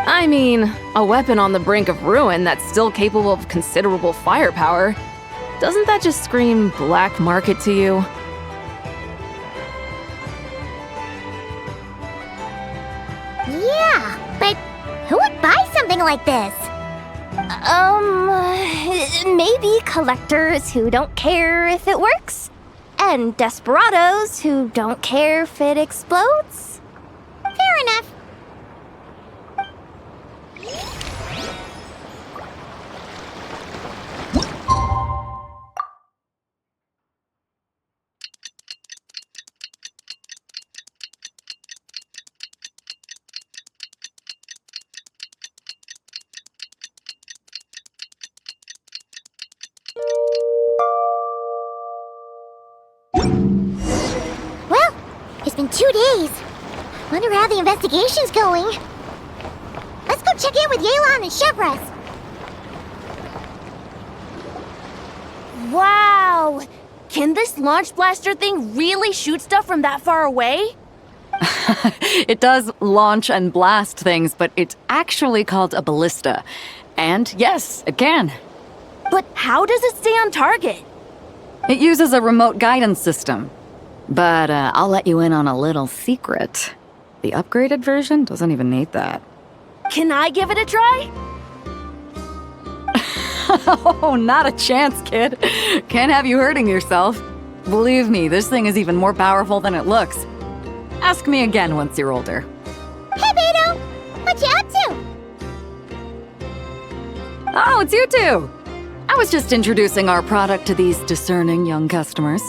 I mean, a weapon on the brink of ruin that's still capable of considerable firepower. Doesn't that just scream black market to you? Yeah, but who would buy something like this? Maybe collectors who don't care if it works, and desperados who don't care if it explodes. Fair enough. Well, it's been 2 days. Wonder how the investigation's going. Let's go check in with Yelan and Chevres. Wow! Can this launch blaster thing really shoot stuff from that far away? It does launch and blast things, but it's actually called a ballista. And yes, it can. But how does it stay on target? It uses a remote guidance system. But I'll let you in on a little secret. The upgraded version doesn't even need that. Can I give it a try? Oh, not a chance, kid. Can't have you hurting yourself. Believe me, this thing is even more powerful than it looks. Ask me again once you're older. Hey, Beto! What you up to? Oh, it's you two! I was just introducing our product to these discerning young customers.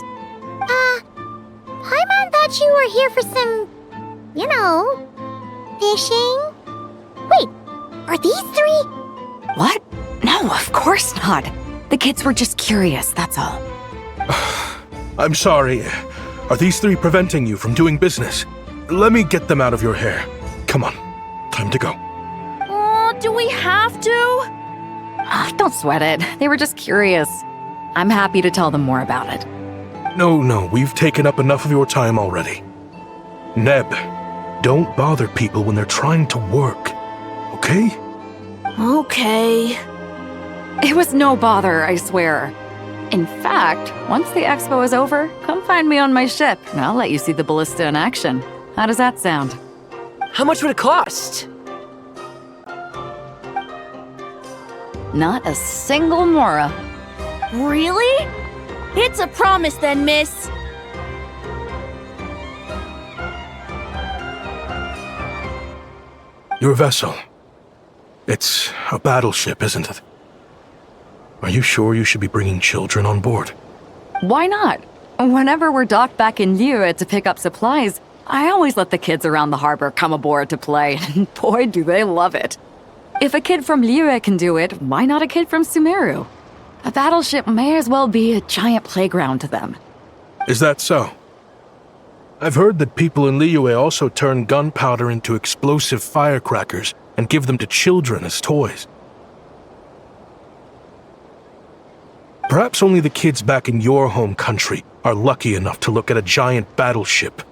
Paimon thought you were here for some, fishing? Wait, are these 3? What? No, of course not. The kids were just curious, that's all. I'm sorry. Are these 3 preventing you from doing business? Let me get them out of your hair. Come on. Time to go. Oh, do we have to? Oh, don't sweat it. They were just curious. I'm happy to tell them more about it. No, we've taken up enough of your time already. Neb, don't bother people when they're trying to work, okay? Okay. It was no bother, I swear. In fact, once the expo is over, come find me on my ship, and I'll let you see the ballista in action. How does that sound? How much would it cost? Not a single mora. Really? It's a promise then, miss. Your vessel. It's a battleship, isn't it? Are you sure you should be bringing children on board? Why not? Whenever we're docked back in Liyue to pick up supplies, I always let the kids around the harbor come aboard to play, and boy, do they love it. If a kid from Liyue can do it, why not a kid from Sumeru? A battleship may as well be a giant playground to them. Is that so? I've heard that people in Liyue also turn gunpowder into explosive firecrackers and give them to children as toys. Perhaps only the kids back in your home country are lucky enough to look at a giant battleship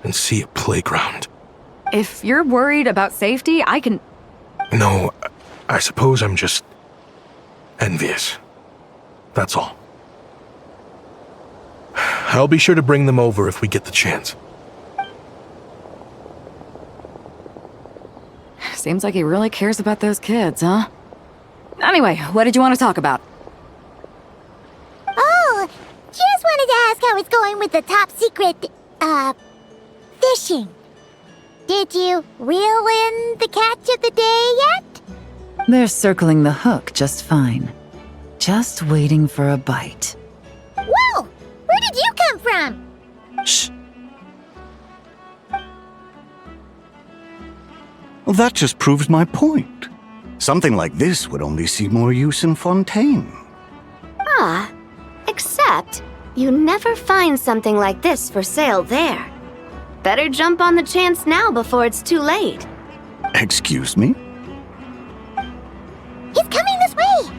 and see a playground. If you're worried about safety, I can... No, I suppose I'm just envious. That's all. I'll be sure to bring them over if we get the chance. Seems like he really cares about those kids, huh? Anyway, what did you want to talk about? Oh, just wanted to ask how it's going with the top secret, fishing. Did you reel in the catch of the day yet? They're circling the hook just fine. Just waiting for a bite. Whoa! Where did you come from? Shh. Well, that just proves my point. Something like this would only see more use in Fontaine. Ah, except you never find something like this for sale there. Better jump on the chance now before it's too late. Excuse me? He's coming this way!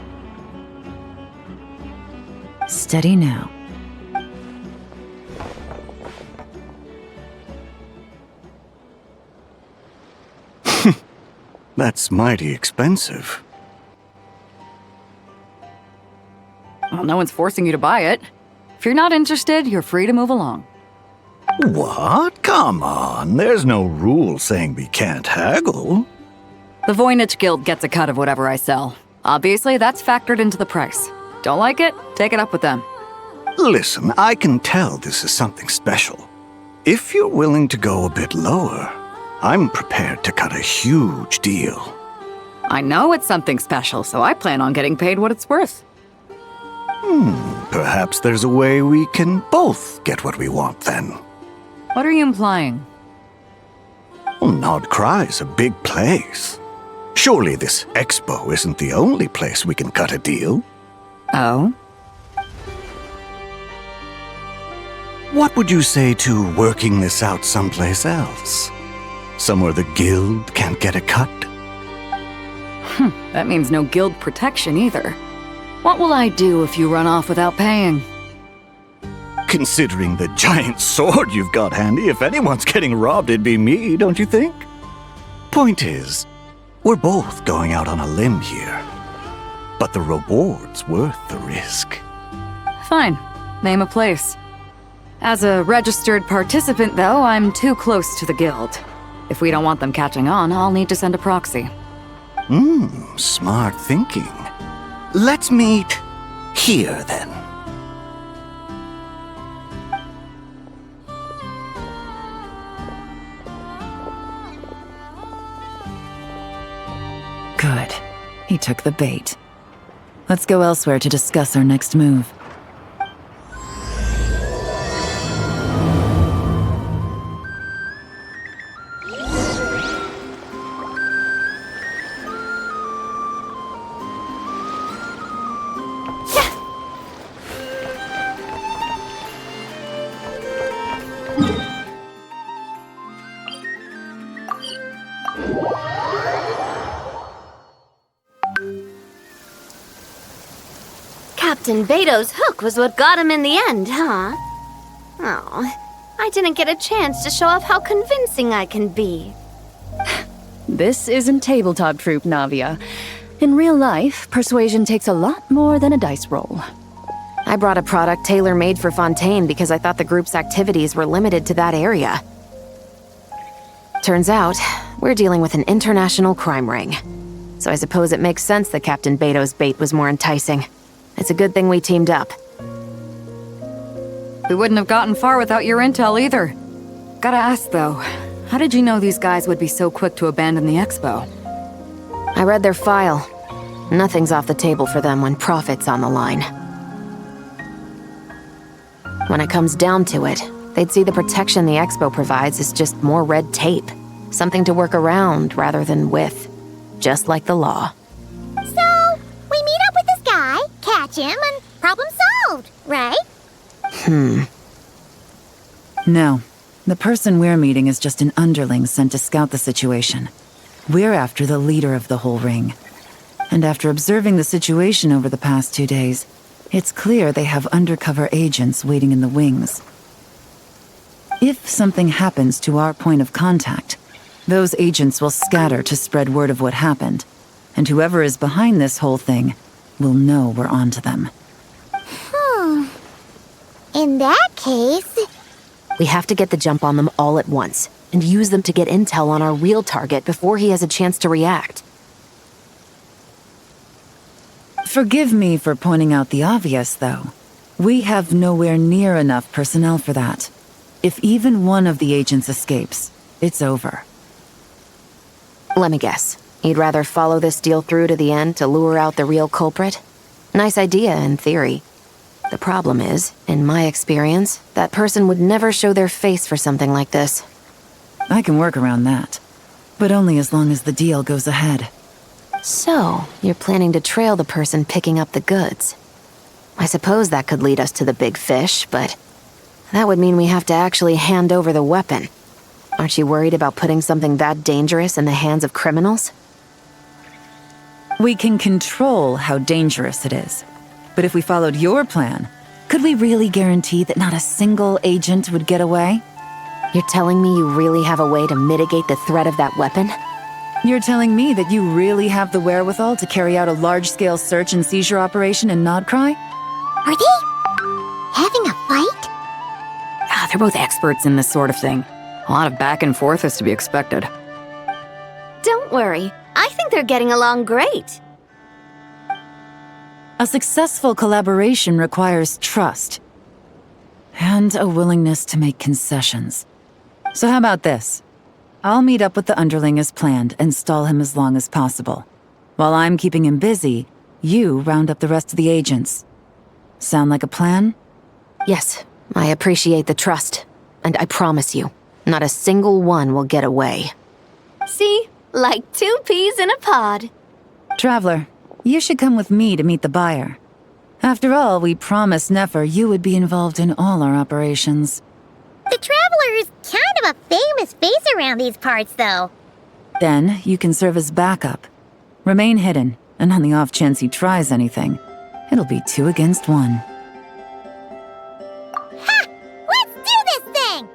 Steady now. That's mighty expensive. Well, no one's forcing you to buy it. If you're not interested, you're free to move along. What? Come on, there's no rule saying we can't haggle. The Voynich Guild gets a cut of whatever I sell. Obviously, that's factored into the price. Don't like it? Take it up with them. Listen, I can tell this is something special. If you're willing to go a bit lower, I'm prepared to cut a huge deal. I know it's something special, so I plan on getting paid what it's worth. Perhaps there's a way we can both get what we want then. What are you implying? Well, Nod Cry's a big place. Surely this Expo isn't the only place we can cut a deal. Oh? What would you say to working this out someplace else? Somewhere the guild can't get a cut? That means no guild protection either. What will I do if you run off without paying? Considering the giant sword you've got handy, if anyone's getting robbed, it'd be me, don't you think? Point is, we're both going out on a limb here. But the reward's worth the risk. Fine. Name a place. As a registered participant, though, I'm too close to the guild. If we don't want them catching on, I'll need to send a proxy. Smart thinking. Let's meet here, then. Good. He took the bait. Let's go elsewhere to discuss our next move. Captain Beto's hook was what got him in the end, huh? Oh, I didn't get a chance to show off how convincing I can be. This isn't tabletop troop, Navia. In real life, persuasion takes a lot more than a dice roll. I brought a product tailor-made for Fontaine because I thought the group's activities were limited to that area. Turns out, we're dealing with an international crime ring. So I suppose it makes sense that Captain Beto's bait was more enticing. It's a good thing we teamed up. We wouldn't have gotten far without your intel either. Gotta ask, though, how did you know these guys would be so quick to abandon the Expo? I read their file. Nothing's off the table for them when profit's on the line. When it comes down to it, they'd see the protection the Expo provides as just more red tape. Something to work around rather than with. Just like the law. So, we meet up with this guy, catch him, and problem solved, right? No. The person we're meeting is just an underling sent to scout the situation. We're after the leader of the whole ring. And after observing the situation over the past 2 days, it's clear they have undercover agents waiting in the wings. If something happens to our point of contact, those agents will scatter to spread word of what happened, and whoever is behind this whole thing will know we're onto them. In that case... We have to get the jump on them all at once, and use them to get intel on our real target before he has a chance to react. Forgive me for pointing out the obvious, though. We have nowhere near enough personnel for that. If even one of the agents escapes, it's over. Let me guess. You'd rather follow this deal through to the end to lure out the real culprit? Nice idea, in theory. The problem is, in my experience, that person would never show their face for something like this. I can work around that. But only as long as the deal goes ahead. So, you're planning to trail the person picking up the goods. I suppose that could lead us to the big fish, but that would mean we have to actually hand over the weapon. Aren't you worried about putting something that dangerous in the hands of criminals? We can control how dangerous it is. But if we followed your plan, could we really guarantee that not a single agent would get away? You're telling me you really have a way to mitigate the threat of that weapon? You're telling me that you really have the wherewithal to carry out a large-scale search and seizure operation in Nodcry? Are they having a fight? They're both experts in this sort of thing. A lot of back and forth is to be expected. Don't worry. I think they're getting along great. A successful collaboration requires trust. And a willingness to make concessions. So how about this? I'll meet up with the underling as planned and stall him as long as possible. While I'm keeping him busy, you round up the rest of the agents. Sound like a plan? Yes, I appreciate the trust. And I promise you, not a single one will get away. See? Like 2 peas in a pod. Traveler, you should come with me to meet the buyer. After all, we promised Nefer you would be involved in all our operations. The Traveler is kind of a famous face around these parts, though. Then, you can serve as backup. Remain hidden, and on the off chance he tries anything, it'll be 2 against 1. Ha! Let's do this thing!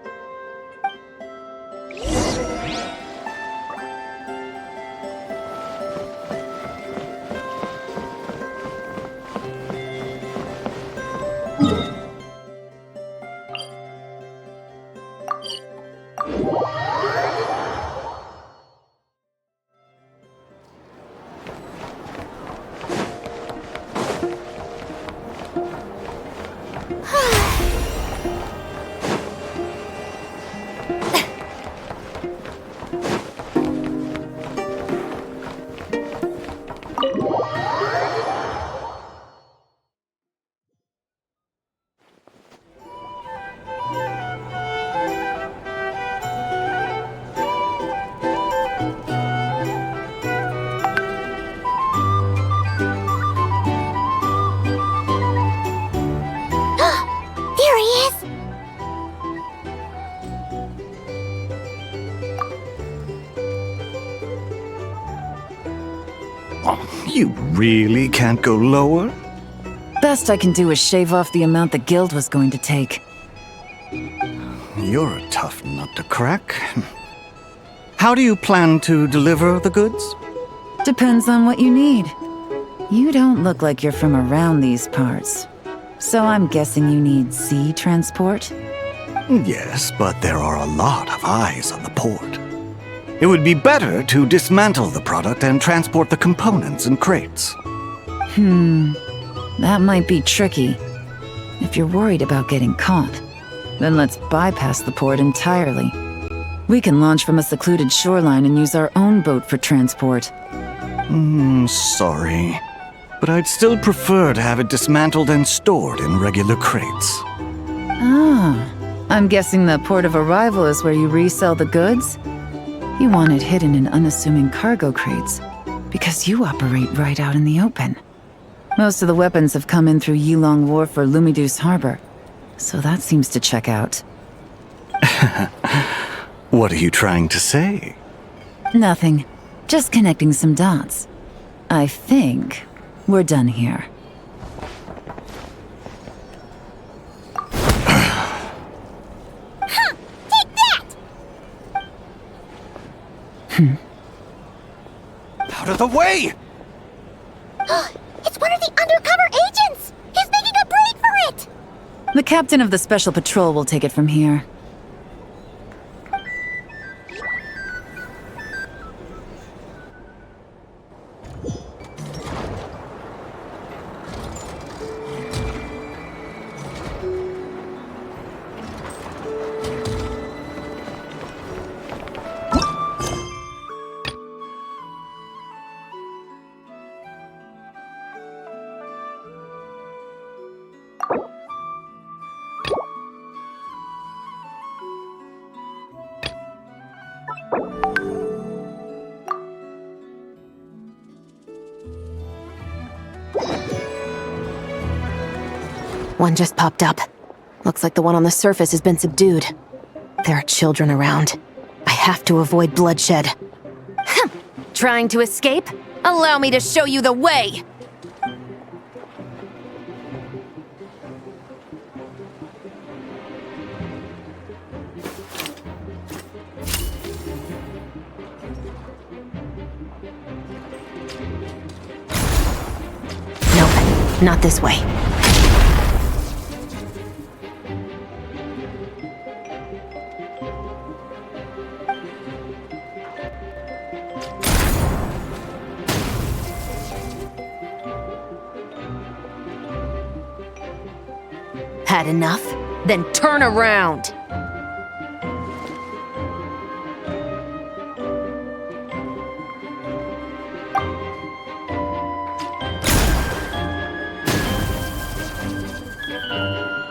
You really can't go lower? Best I can do is shave off the amount the guild was going to take. You're a tough nut to crack. How do you plan to deliver the goods? Depends on what you need. You don't look like you're from around these parts. So I'm guessing you need sea transport? Yes, but there are a lot of eyes on the port. It would be better to dismantle the product and transport the components in crates. That might be tricky. If you're worried about getting caught, then let's bypass the port entirely. We can launch from a secluded shoreline and use our own boat for transport. Sorry. But I'd still prefer to have it dismantled and stored in regular crates. Ah, I'm guessing the port of arrival is where you resell the goods? You want it hidden in unassuming cargo crates, because you operate right out in the open. Most of the weapons have come in through Yilong Wharf or Lumiduce Harbor, so that seems to check out. What are you trying to say? Nothing. Just connecting some dots. I think we're done here. Take that! Out of the way! It's one of the undercover agents! He's making a break for it! The captain of the Special Patrol will take it from here. One just popped up. Looks like the one on the surface has been subdued. There are children around. I have to avoid bloodshed. Trying to escape? Allow me to show you the way! Nope, not this way. Had enough? Then turn around!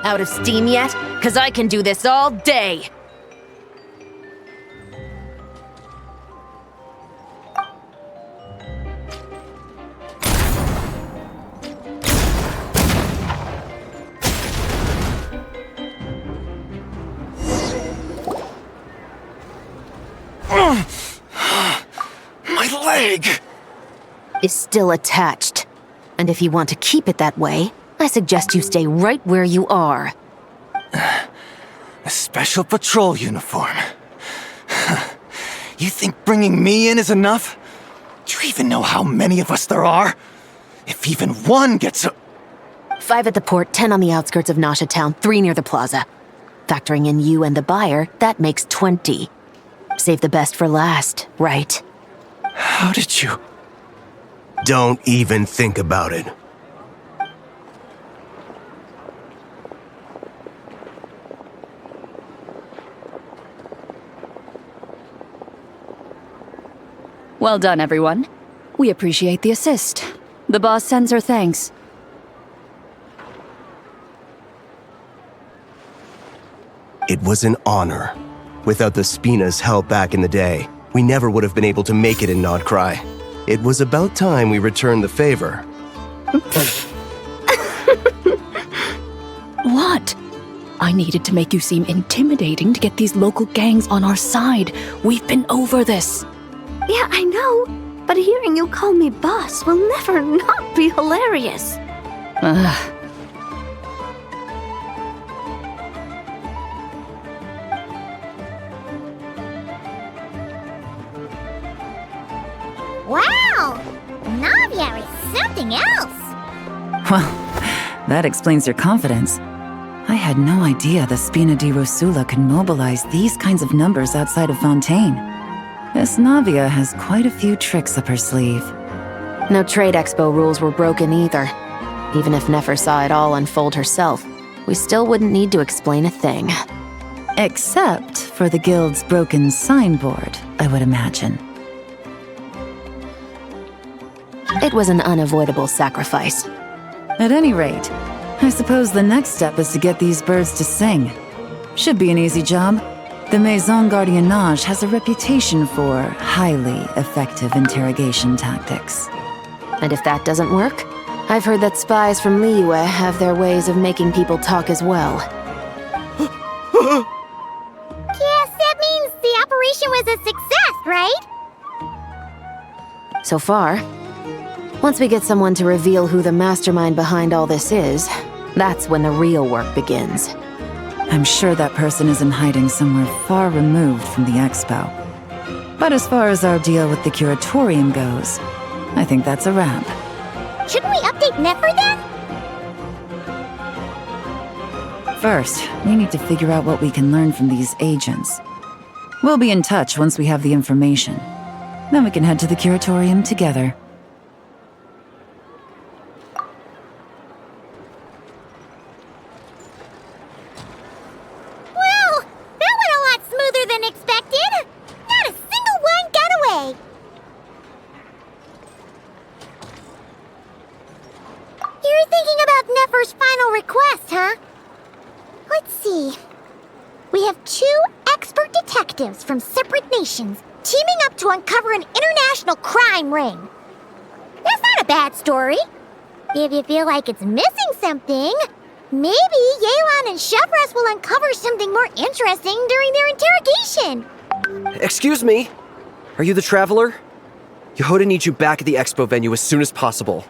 Out of steam yet? 'Cause I can do this all day! My leg! Is still attached. And if you want to keep it that way, I suggest you stay right where you are. A special patrol uniform. You think bringing me in is enough? Do you even know how many of us there are? If even one gets a... 5 at the port, 10 on the outskirts of Nasha Town, 3 near the plaza. Factoring in you and the buyer, that makes 20. Save the best for last, right? How did you... Don't even think about it. Well done, everyone. We appreciate the assist. The boss sends her thanks. It was an honor. Without the Spina's help back in the day, we never would have been able to make it in Nodcry. It was about time we returned the favor. What? I needed to make you seem intimidating to get these local gangs on our side. We've been over this. Yeah, I know, but hearing you call me boss will never not be hilarious. Ugh. Wow! Navia is something else! Well, that explains your confidence. I had no idea the Spina di Rosula could mobilize these kinds of numbers outside of Fontaine. This Navia has quite a few tricks up her sleeve. No trade expo rules were broken either. Even if Nefer saw it all unfold herself, we still wouldn't need to explain a thing. Except for the guild's broken signboard, I would imagine. It was an unavoidable sacrifice. At any rate, I suppose the next step is to get these birds to sing. Should be an easy job. The Maison Gardiennage has a reputation for highly effective interrogation tactics. And if that doesn't work, I've heard that spies from Liyue have their ways of making people talk as well. Yes, that means the operation was a success, right? So far. Once we get someone to reveal who the mastermind behind all this is, that's when the real work begins. I'm sure that person is in hiding somewhere far removed from the Expo. But as far as our deal with the Curatorium goes, I think that's a wrap. Shouldn't we update Nefer then? First, we need to figure out what we can learn from these agents. We'll be in touch once we have the information. Then we can head to the Curatorium together. Well, that went a lot smoother than expected. Not a single one got away. You're thinking about Nefer's final request, huh? Let's see. We have 2 expert detectives from separate nations teaming up to uncover an international crime ring. That's not a bad story. If you feel like it's missing something, Maybe Yelan and Chevros will uncover something more interesting during their interrogation. Excuse me? Are you the Traveler? Yehoda needs you back at the Expo venue as soon as possible.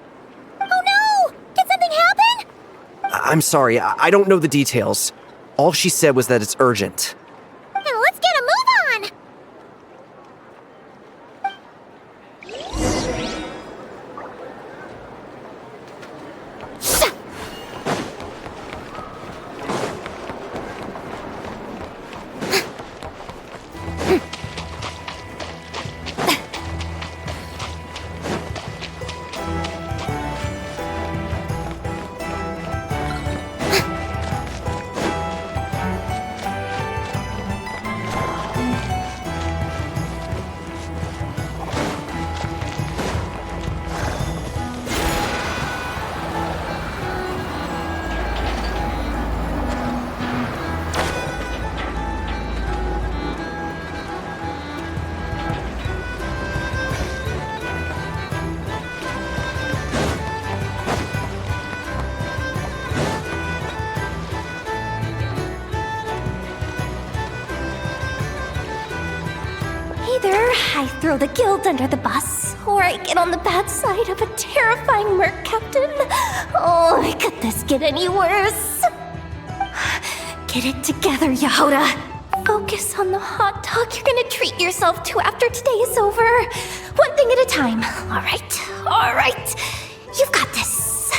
Oh no! Did something happen? I'm sorry, I don't know the details. All she said was that it's urgent. Then let's get a move on! Either I throw the guild under the bus, or I get on the bad side of a terrifying merc captain. Oh, could this get any worse? Get it together, Yehoda. Focus on the hot dog you're gonna treat yourself to after today is over. One thing at a time. All right. You've got this.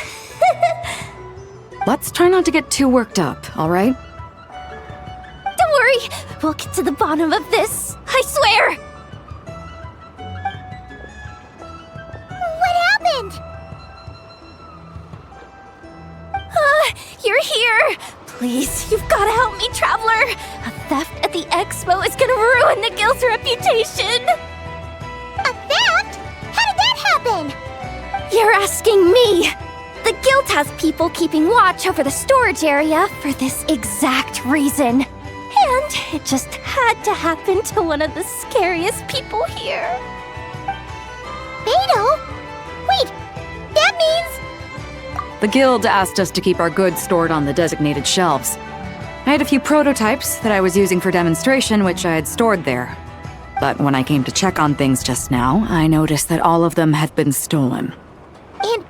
Let's try not to get too worked up, all right? Don't worry. We'll get to the bottom of this. I swear. What happened? You're here. Please, you've got to help me, Traveler. A theft at the Expo is gonna ruin the guild's reputation. A theft? How did that happen? You're asking me. The guild has people keeping watch over the storage area for this exact reason. And it just had to happen to one of the scariest people here. Beidou? Wait, that means... The guild asked us to keep our goods stored on the designated shelves. I had a few prototypes that I was using for demonstration, which I had stored there. But when I came to check on things just now, I noticed that all of them had been stolen. And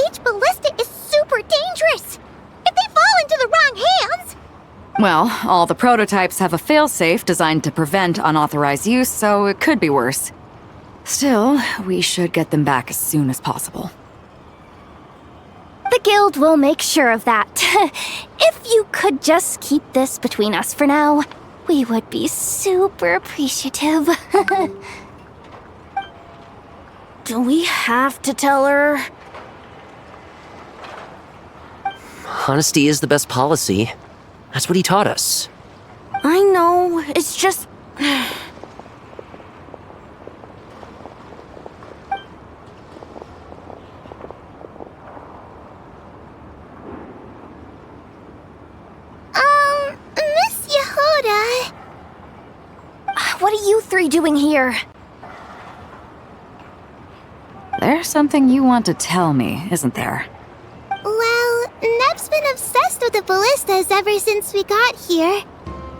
each ballista is super dangerous. If they fall into the wrong hands... Well, all the prototypes have a failsafe designed to prevent unauthorized use, so it could be worse. Still, we should get them back as soon as possible. The guild will make sure of that. If you could just keep this between us for now, we would be super appreciative. Do we have to tell her? Honesty is the best policy. That's what he taught us. I know, it's just... Miss Yehoda... What are you three doing here? There's something you want to tell me, isn't there? Well, Neb's been obsessed with the ballistas ever since we got here.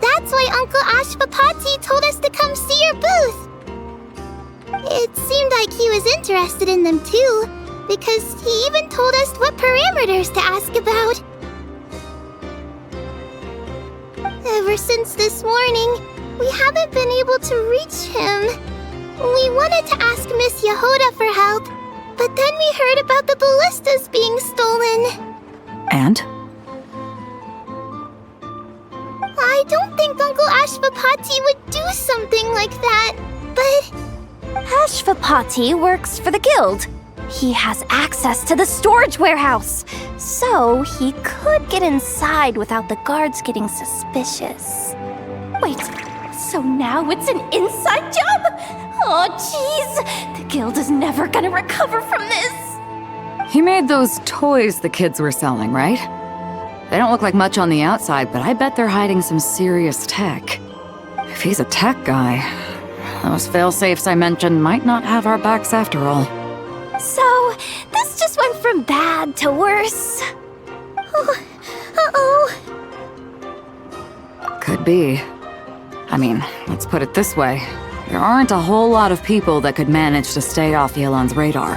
That's why Uncle Ashvapati told us to come see your booth. It seemed like he was interested in them too, because he even told us what parameters to ask about. Ever since this morning, we haven't been able to reach him. We wanted to ask Miss Yehoda for help, but then we heard about the ballistas being stolen. And? I don't think Uncle Ashvapati would do something like that, but... Ashvapati works for the guild. He has access to the storage warehouse, so he could get inside without the guards getting suspicious. Wait, so now it's an inside job? Oh, jeez! The guild is never gonna recover from this! He made those toys the kids were selling, right? They don't look like much on the outside, but I bet they're hiding some serious tech. If he's a tech guy, those failsafes I mentioned might not have our backs after all. So, this just went from bad to worse. might be. I mean, let's put it this way. There aren't a whole lot of people that could manage to stay off Yelan's radar.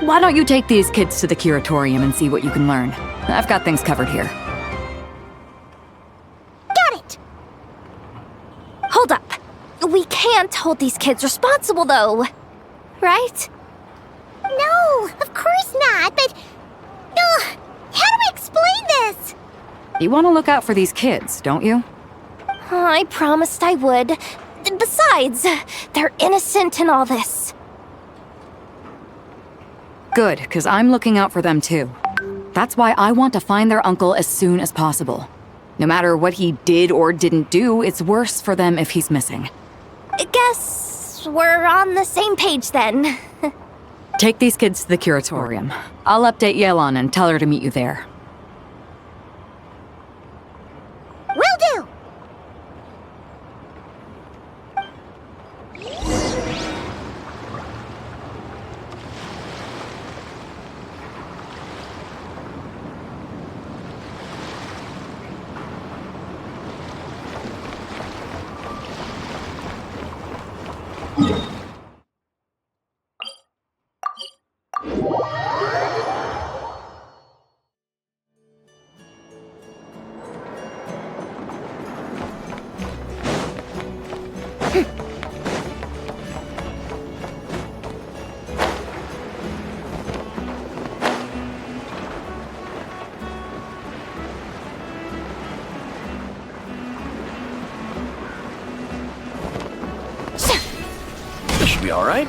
Why don't you take these kids to the curatorium and see what you can learn? I've got things covered here. Got it! Hold up. We can't hold these kids responsible, though. Right? No, of course not, but... how do we explain this? You want to look out for these kids, don't you? I promised I would. Besides, they're innocent in all this. Good, because I'm looking out for them too. That's why I want to find their uncle as soon as possible. No matter what he did or didn't do, it's worse for them if he's missing. I guess we're on the same page then. Take these kids to the curatorium. I'll update Yelan and tell her to meet you there. Will do! This should be all right.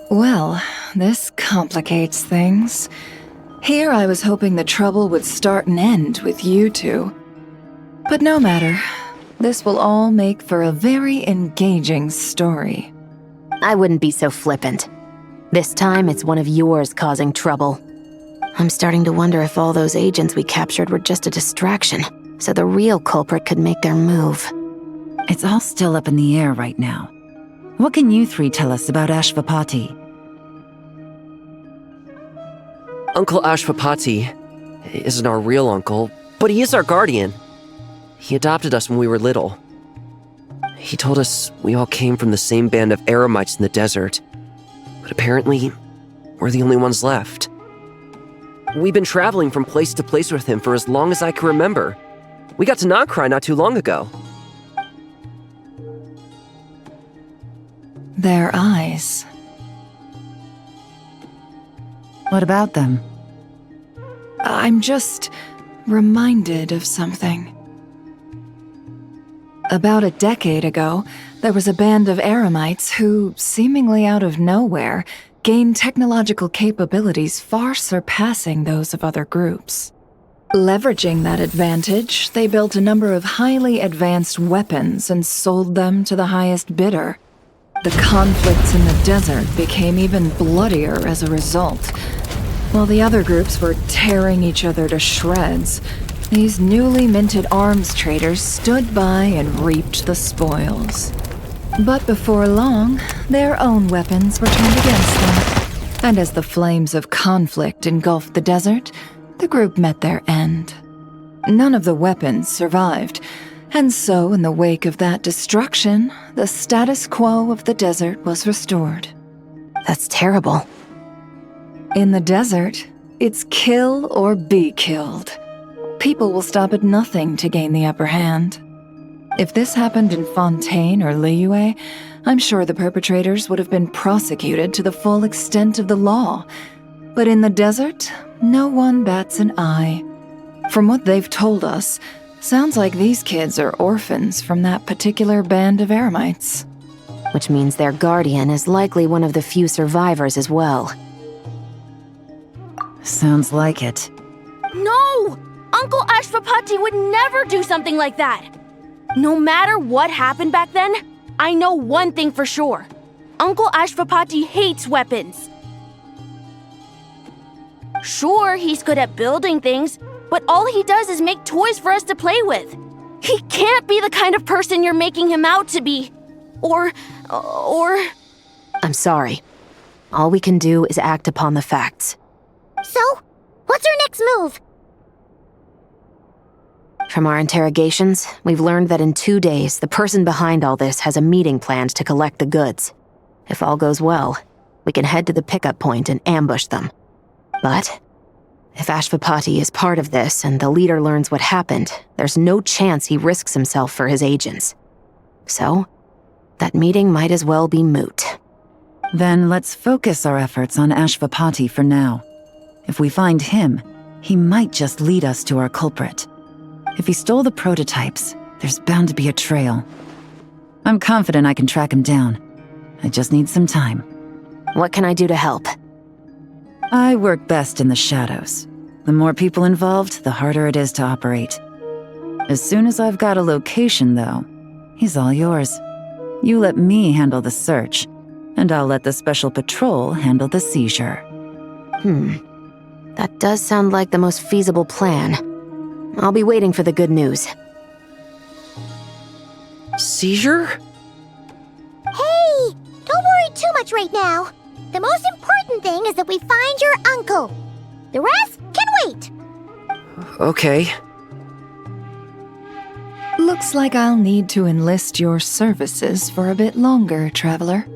Well, this complicates things. Here I was hoping the trouble would start and end with you two. But no matter. This will all make for a very engaging story. I wouldn't be so flippant. This time, it's one of yours causing trouble. I'm starting to wonder if all those agents we captured were just a distraction, so the real culprit could make their move. It's all still up in the air right now. What can you three tell us about Ashvapati? Uncle Ashvapati isn't our real uncle, but he is our guardian. He adopted us when we were little. He told us we all came from the same band of eremites in the desert, but apparently, we're the only ones left. We've been traveling from place to place with him for as long as I can remember. We got to Nagcry not too long ago. Their eyes. What about them? I'm just reminded of something. About a decade ago, there was a band of eremites who, seemingly out of nowhere, gained technological capabilities far surpassing those of other groups. Leveraging that advantage, they built a number of highly advanced weapons and sold them to the highest bidder. The conflicts in the desert became even bloodier as a result. While the other groups were tearing each other to shreds, these newly minted arms traders stood by and reaped the spoils. But before long, their own weapons were turned against them. And as the flames of conflict engulfed the desert, the group met their end. None of the weapons survived, and so in the wake of that destruction, the status quo of the desert was restored. That's terrible. In the desert, it's kill or be killed. People will stop at nothing to gain the upper hand. If this happened in Fontaine or Liyue, I'm sure the perpetrators would have been prosecuted to the full extent of the law. But in the desert, no one bats an eye. From what they've told us, sounds like these kids are orphans from that particular band of eremites. Which means their guardian is likely one of the few survivors as well. Sounds like it. No! Uncle Ashvapati would never do something like that! No matter what happened back then, I know one thing for sure. Uncle Ashvapati hates weapons. Sure, he's good at building things, but all he does is make toys for us to play with. He can't be the kind of person you're making him out to be. Or... I'm sorry. All we can do is act upon the facts. So, what's our next move? From our interrogations, we've learned that in 2 days, the person behind all this has a meeting planned to collect the goods. If all goes well, we can head to the pickup point and ambush them. But if Ashvapati is part of this and the leader learns what happened, there's no chance he risks himself for his agents. So, that meeting might as well be moot. Then let's focus our efforts on Ashvapati for now. If we find him, he might just lead us to our culprit. If he stole the prototypes, there's bound to be a trail. I'm confident I can track him down. I just need some time. What can I do to help? I work best in the shadows. The more people involved, the harder it is to operate. As soon as I've got a location, though, he's all yours. You let me handle the search, and I'll let the special patrol handle the seizure. That does sound like the most feasible plan. I'll be waiting for the good news. Seizure? Hey, don't worry too much right now. The most important thing is that we find your uncle. The rest can wait. Okay. Looks like I'll need to enlist your services for a bit longer, traveler.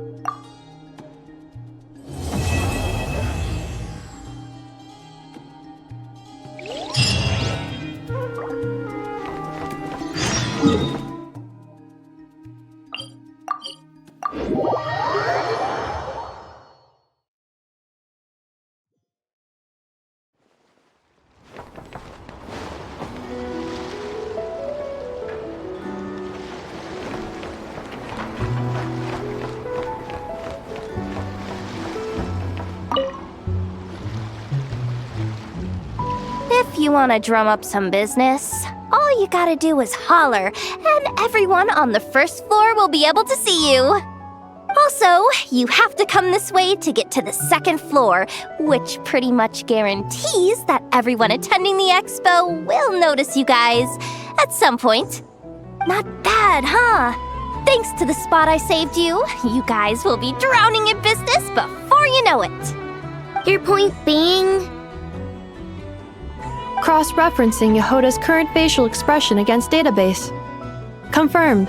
If you want to drum up some business, all you gotta do is holler, and everyone on the first floor will be able to see you. Also, you have to come this way to get to the second floor, which pretty much guarantees that everyone attending the expo will notice you guys at some point. Not bad, huh? Thanks to the spot I saved you, you guys will be drowning in business before you know it. Your point being? Cross-referencing Yehoda's current facial expression against database. Confirmed.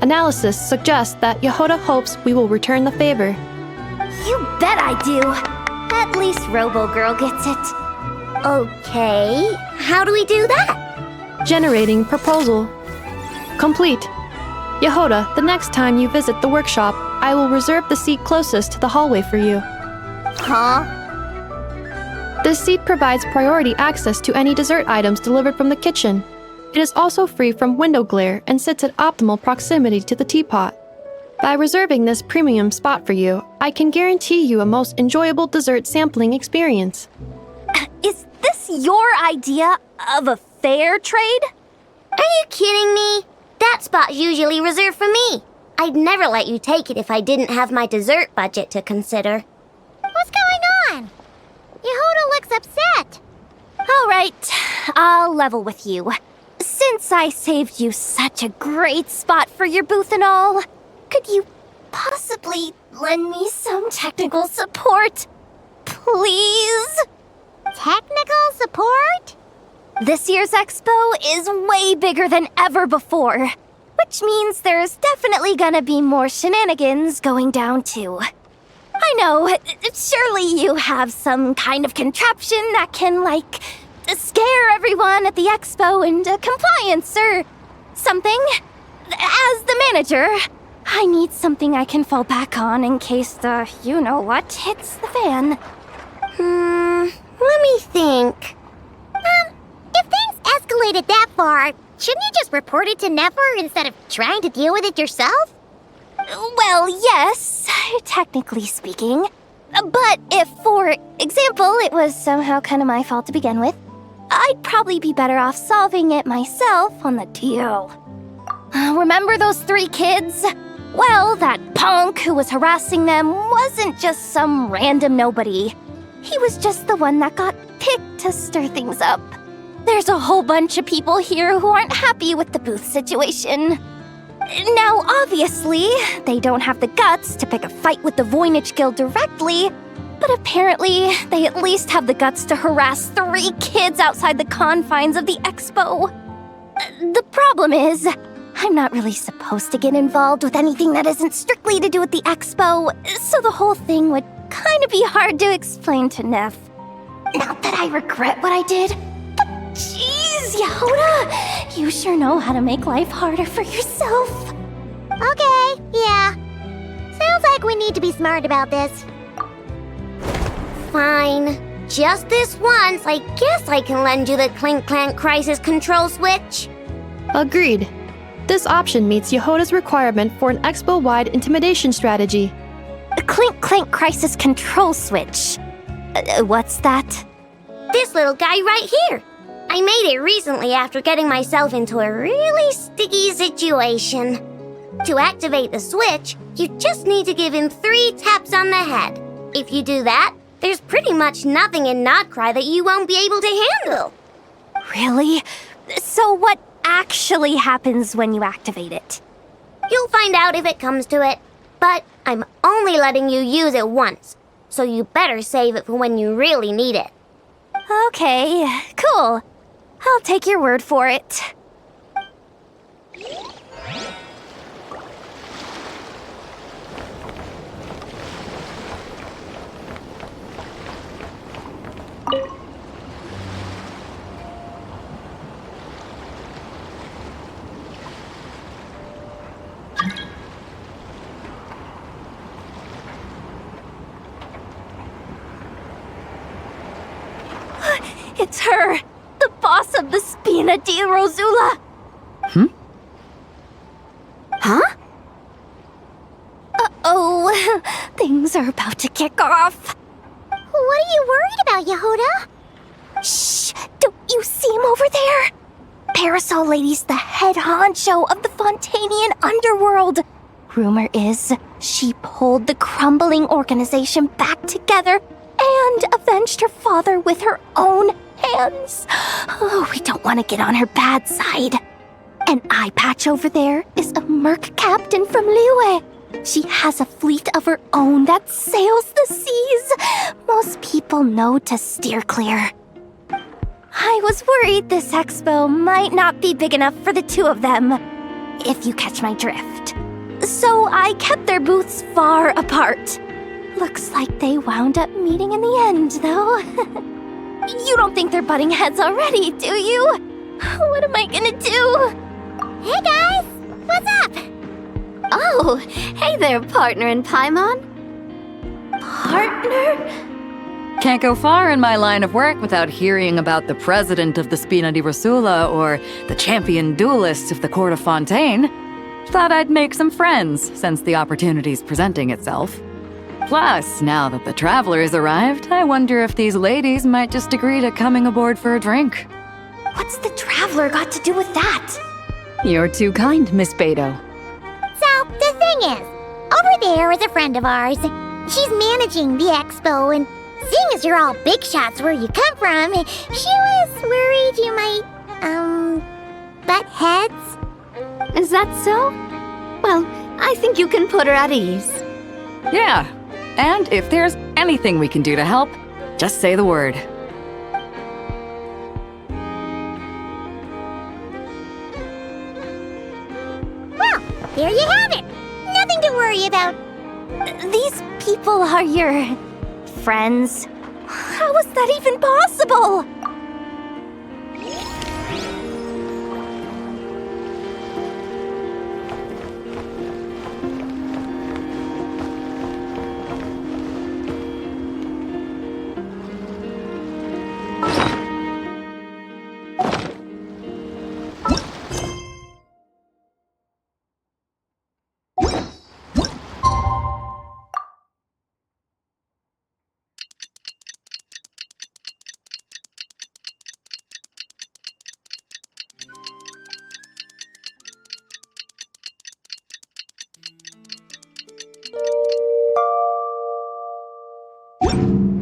Analysis suggests that Yehoda hopes we will return the favor. You bet I do. At least Robo-Girl gets it. Okay, how do we do that? Generating proposal. Complete. Yehoda, the next time you visit the workshop, I will reserve the seat closest to the hallway for you. Huh? This seat provides priority access to any dessert items delivered from the kitchen. It is also free from window glare and sits at optimal proximity to the teapot. By reserving this premium spot for you, I can guarantee you a most enjoyable dessert sampling experience. Is this your idea of a fair trade? Are you kidding me? That spot's usually reserved for me. I'd never let you take it if I didn't have my dessert budget to consider. What's going on? Yehoda looks upset. All right, I'll level with you. Since I saved you such a great spot for your booth and all, could you possibly lend me some technical support? Please? Technical support? This year's expo is way bigger than ever before, which means there's definitely gonna be more shenanigans going down too. I know, surely you have some kind of contraption that can, like, scare everyone at the expo into compliance or something. As the manager, I need something I can fall back on in case the you-know-what hits the fan. Let me think. If things escalated that far, shouldn't you just report it to Nefer instead of trying to deal with it yourself? Well, yes, technically speaking. But if, for example, it was somehow kind of my fault to begin with, I'd probably be better off solving it myself on the DL. Remember those 3 kids? Well, that punk who was harassing them wasn't just some random nobody. He was just the one that got picked to stir things up. There's a whole bunch of people here who aren't happy with the booth situation. Now, obviously, they don't have the guts to pick a fight with the Voynich Guild directly, but apparently, they at least have the guts to harass 3 kids outside the confines of the Expo. The problem is, I'm not really supposed to get involved with anything that isn't strictly to do with the Expo, so the whole thing would kind of be hard to explain to Neff. Not that I regret what I did, but jeez, Yehoda, you sure know how to make life harder for yourself. Okay, yeah. Sounds like we need to be smart about this. Fine. Just this once, I guess I can lend you the Clink Clank Crisis Control Switch. Agreed. This option meets Yehoda's requirement for an Expo-wide intimidation strategy. A Clink Clank Crisis Control Switch. What's that? This little guy right here. I made it recently after getting myself into a really sticky situation. To activate the switch, you just need to give him 3 taps on the head. If you do that, there's pretty much nothing in Nodcry that you won't be able to handle. Really? So what actually happens when you activate it? You'll find out if it comes to it, but I'm only letting you use it once, so you better save it for when you really need it. Okay, cool. I'll take your word for it. It's her! The boss of the Spina di Rosula! Huh? Uh-oh, things are about to kick off. What are you worried about, Yehoda? Shh! Don't you see him over there? Parasol Lady's the head honcho of the Fontanian underworld. Rumor is, she pulled the crumbling organization back together and avenged her father with her own hands. Oh, we don't want to get on her bad side. An eye patch over there is a merc captain from Liyue. She has a fleet of her own that sails the seas. Most people know to steer clear. I was worried this expo might not be big enough for the 2 of them, if you catch my drift. So I kept their booths far apart. Looks like they wound up meeting in the end, though. You don't think they're butting heads already, do you? What am I gonna do? Hey guys, what's up? Oh, hey there, partner in Paimon. Partner? Can't go far in my line of work without hearing about the president of the Spina di Rosula or the champion duelist of the court of Fontaine. Thought I'd make some friends since the opportunity's presenting itself. Plus, now that the travelers arrived, I wonder if these ladies might just agree to coming aboard for a drink. What's the traveler got to do with that? You're too kind, Miss Beto. So, the thing is, over there is a friend of ours. She's managing the expo, and seeing as you're all big shots where you come from, she was worried you might, butt heads. Is that so? Well, I think you can put her at ease. Yeah, and if there's anything we can do to help, just say the word. Well, there you have it. Nothing to worry about. These people are your friends? How is that even possible?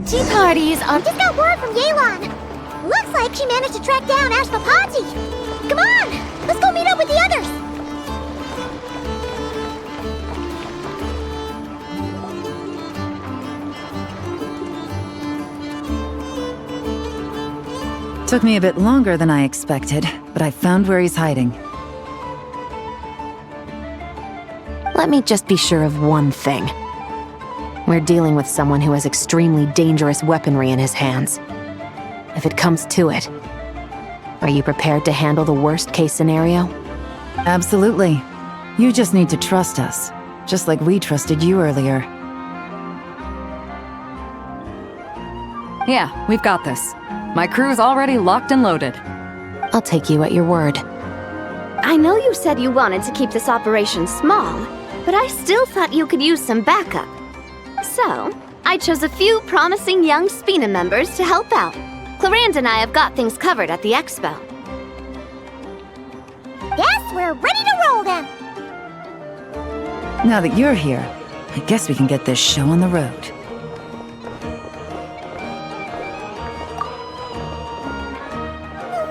Tea parties on. Just got word from Yelan. Looks like she managed to track down Ashvapati. Come on, let's go meet up with the others. Took me a bit longer than I expected, but I found where he's hiding. Let me just be sure of one thing. We're dealing with someone who has extremely dangerous weaponry in his hands. If it comes to it, are you prepared to handle the worst-case scenario? Absolutely. You just need to trust us, just like we trusted you earlier. Yeah, we've got this. My crew's already locked and loaded. I'll take you at your word. I know you said you wanted to keep this operation small, but I still thought you could use some backup. So, I chose a few promising young Spina members to help out. Clarande and I have got things covered at the Expo. Guess we're ready to roll then. Now that you're here, I guess we can get this show on the road.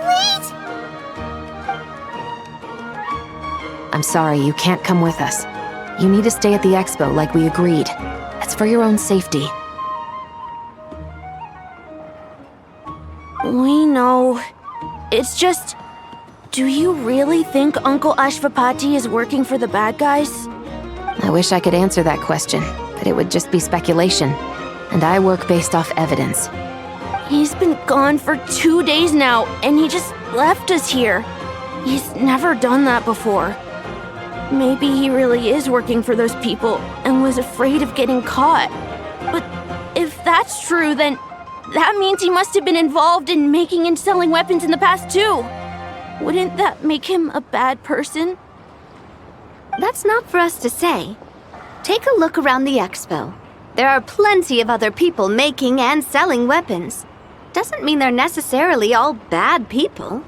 Wait! I'm sorry, you can't come with us. You need to stay at the Expo like we agreed. It's for your own safety. We know. It's just... Do you really think Uncle Ashvapati is working for the bad guys? I wish I could answer that question, but it would just be speculation. And I work based off evidence. He's been gone for 2 days now, and he just left us here. He's never done that before. Maybe he really is working for those people and was afraid of getting caught. But if that's true, then that means he must have been involved in making and selling weapons in the past too. Wouldn't that make him a bad person? That's not for us to say. Take a look around the Expo. There are plenty of other people making and selling weapons. Doesn't mean they're necessarily all bad people.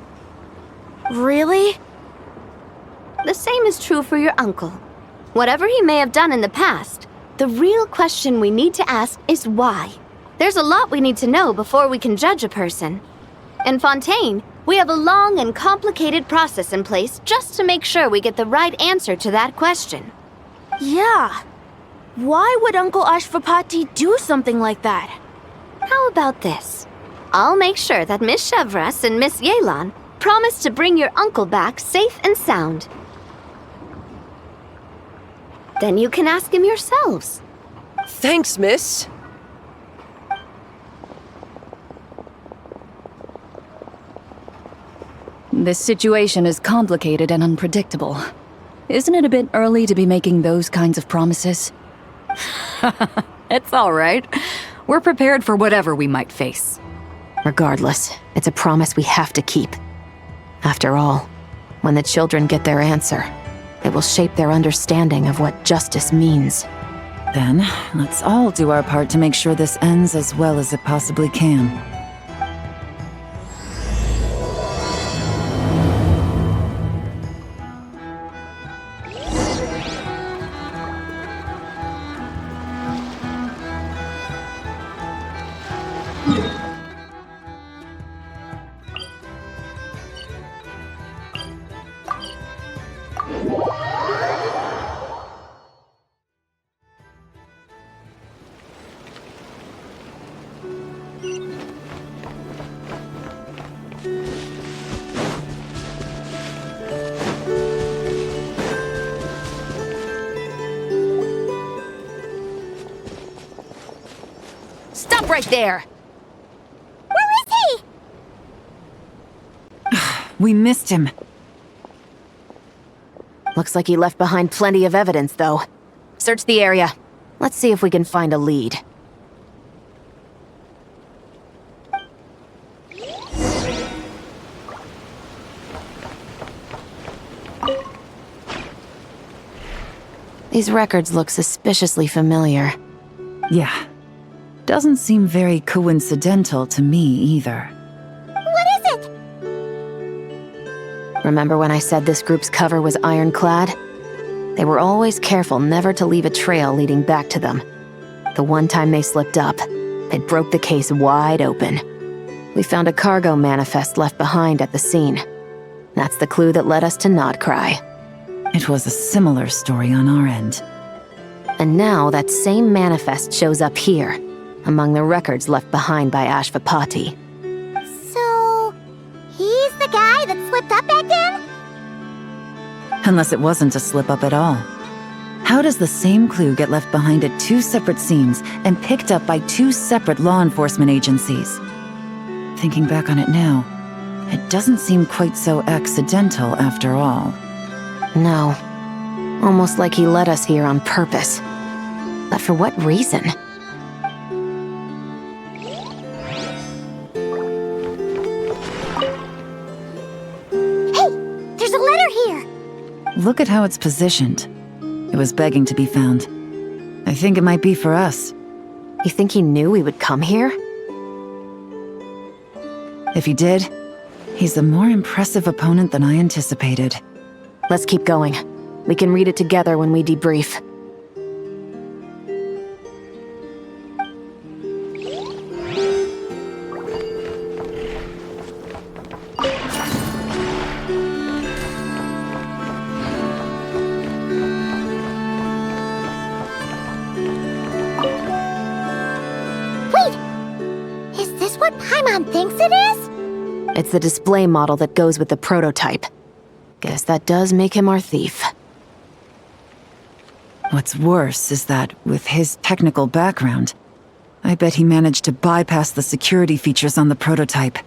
Really? The same is true for your uncle. Whatever he may have done in the past, the real question we need to ask is why. There's a lot we need to know before we can judge a person. In Fontaine, we have a long and complicated process in place just to make sure we get the right answer to that question. Yeah. Why would Uncle Ashvapati do something like that? How about this? I'll make sure that Miss Chevras and Miss Yelan promise to bring your uncle back safe and sound. Then you can ask him yourselves. Thanks, miss. This situation is complicated and unpredictable. Isn't it a bit early to be making those kinds of promises? It's all right. We're prepared for whatever we might face. Regardless, it's a promise we have to keep. After all, when the children get their answer, it will shape their understanding of what justice means. Then, let's all do our part to make sure this ends as well as it possibly can. Stop right there! Where is he? We missed him. Looks like he left behind plenty of evidence, though. Search the area. Let's see if we can find a lead. These records look suspiciously familiar. Yeah. Doesn't seem very coincidental to me either. What is it? Remember when I said this group's cover was ironclad? They were always careful never to leave a trail leading back to them. The one time they slipped up, it broke the case wide open. We found a cargo manifest left behind at the scene. That's the clue that led us to Nodcry. It was a similar story on our end. And now that same manifest shows up here, among the records left behind by Ashvapati. So, he's the guy that slipped up back then? Unless it wasn't a slip-up at all. How does the same clue get left behind at 2 separate scenes and picked up by 2 separate law enforcement agencies? Thinking back on it now, it doesn't seem quite so accidental after all. No. Almost like he led us here on purpose. But for what reason? Hey! There's a letter here! Look at how it's positioned. It was begging to be found. I think it might be for us. You think he knew we would come here? If he did, he's a more impressive opponent than I anticipated. Let's keep going. We can read it together when we debrief. Is this what Paimon thinks it is? It's the display model that goes with the prototype. Guess that does make him our thief. What's worse is that, with his technical background, I bet he managed to bypass the security features on the prototype.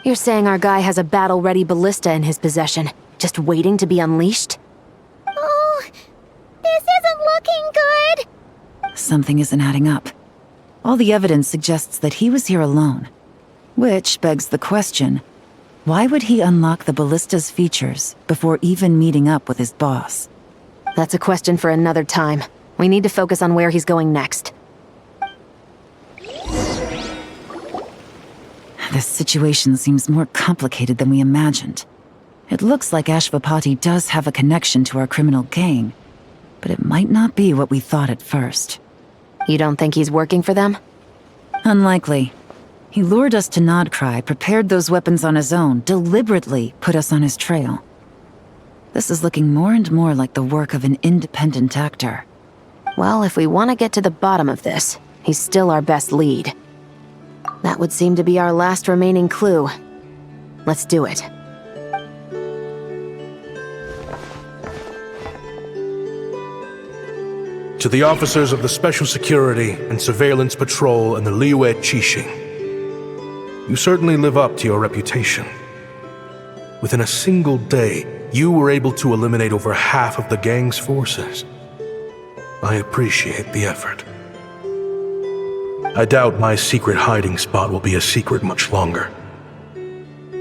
You're saying our guy has a battle-ready ballista in his possession, just waiting to be unleashed? Oh, this isn't looking good! Something isn't adding up. All the evidence suggests that he was here alone. Which begs the question, why would he unlock the ballista's features before even meeting up with his boss? That's a question for another time. We need to focus on where he's going next. This situation seems more complicated than we imagined. It looks like Ashvapati does have a connection to our criminal gang, but it might not be what we thought at first. You don't think he's working for them? Unlikely. He lured us to Nodcry, prepared those weapons on his own, deliberately put us on his trail. This is looking more and more like the work of an independent actor. Well, if we want to get to the bottom of this, he's still our best lead. That would seem to be our last remaining clue. Let's do it. To the officers of the Special Security and Surveillance Patrol and the Liyue Qixing, you certainly live up to your reputation. Within a single day, you were able to eliminate over half of the gang's forces. I appreciate the effort. I doubt my secret hiding spot will be a secret much longer.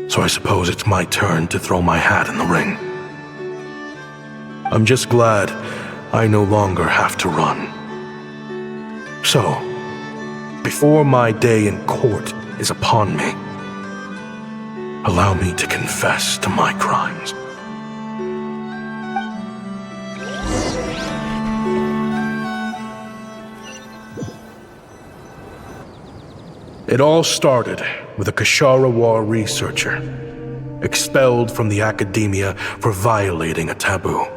So I suppose it's my turn to throw my hat in the ring. I'm just glad I no longer have to run. So, before my day in court is upon me, allow me to confess to my crimes. It all started with a Kshatriya researcher, expelled from the academia for violating a taboo.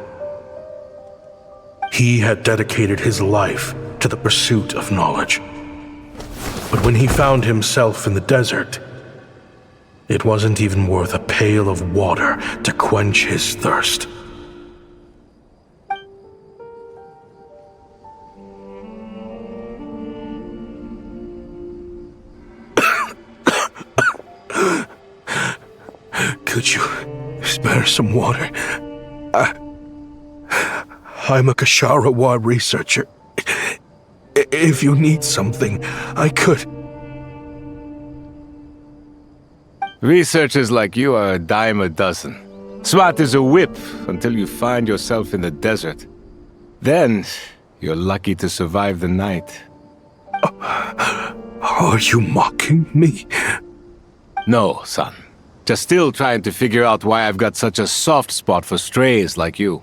He had dedicated his life to the pursuit of knowledge. But when he found himself in the desert, it wasn't even worth a pail of water to quench his thirst. Could you spare some water? I'm a Kshatriya researcher. If you need something, I could. Researchers like you are a dime a dozen. Smart as a whip until you find yourself in the desert. Then, you're lucky to survive the night. Are you mocking me? No, son. Just still trying to figure out why I've got such a soft spot for strays like you.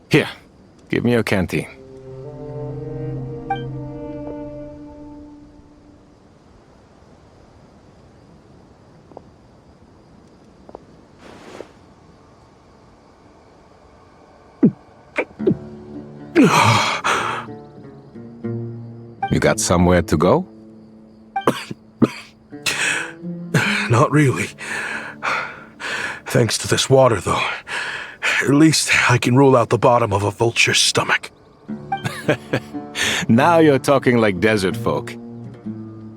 Here, give me your canteen. You got somewhere to go? Not really. Thanks to this water, though. At least I can rule out the bottom of a vulture's stomach. Now you're talking like desert folk.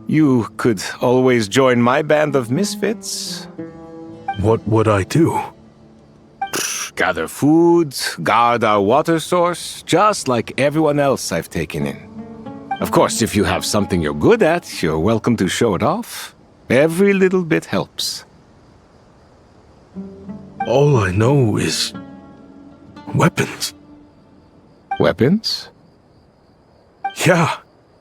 You could always join my band of misfits. What would I do? Gather food, guard our water source, just like everyone else I've taken in. Of course, if you have something you're good at, you're welcome to show it off. Every little bit helps. All I know is weapons. Weapons? Yeah.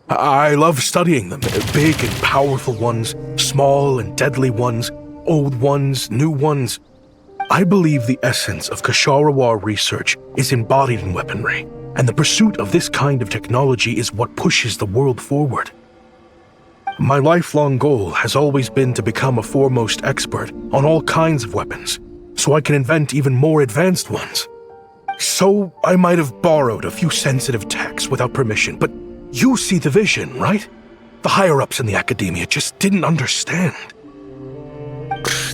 I love studying them. Big and powerful ones, small and deadly ones, old ones, new ones. I believe the essence of Kshatriya research is embodied in weaponry, and the pursuit of this kind of technology is what pushes the world forward. My lifelong goal has always been to become a foremost expert on all kinds of weapons, so I can invent even more advanced ones. So I might have borrowed a few sensitive techs without permission, but you see the vision, right? The higher-ups in the academia just didn't understand.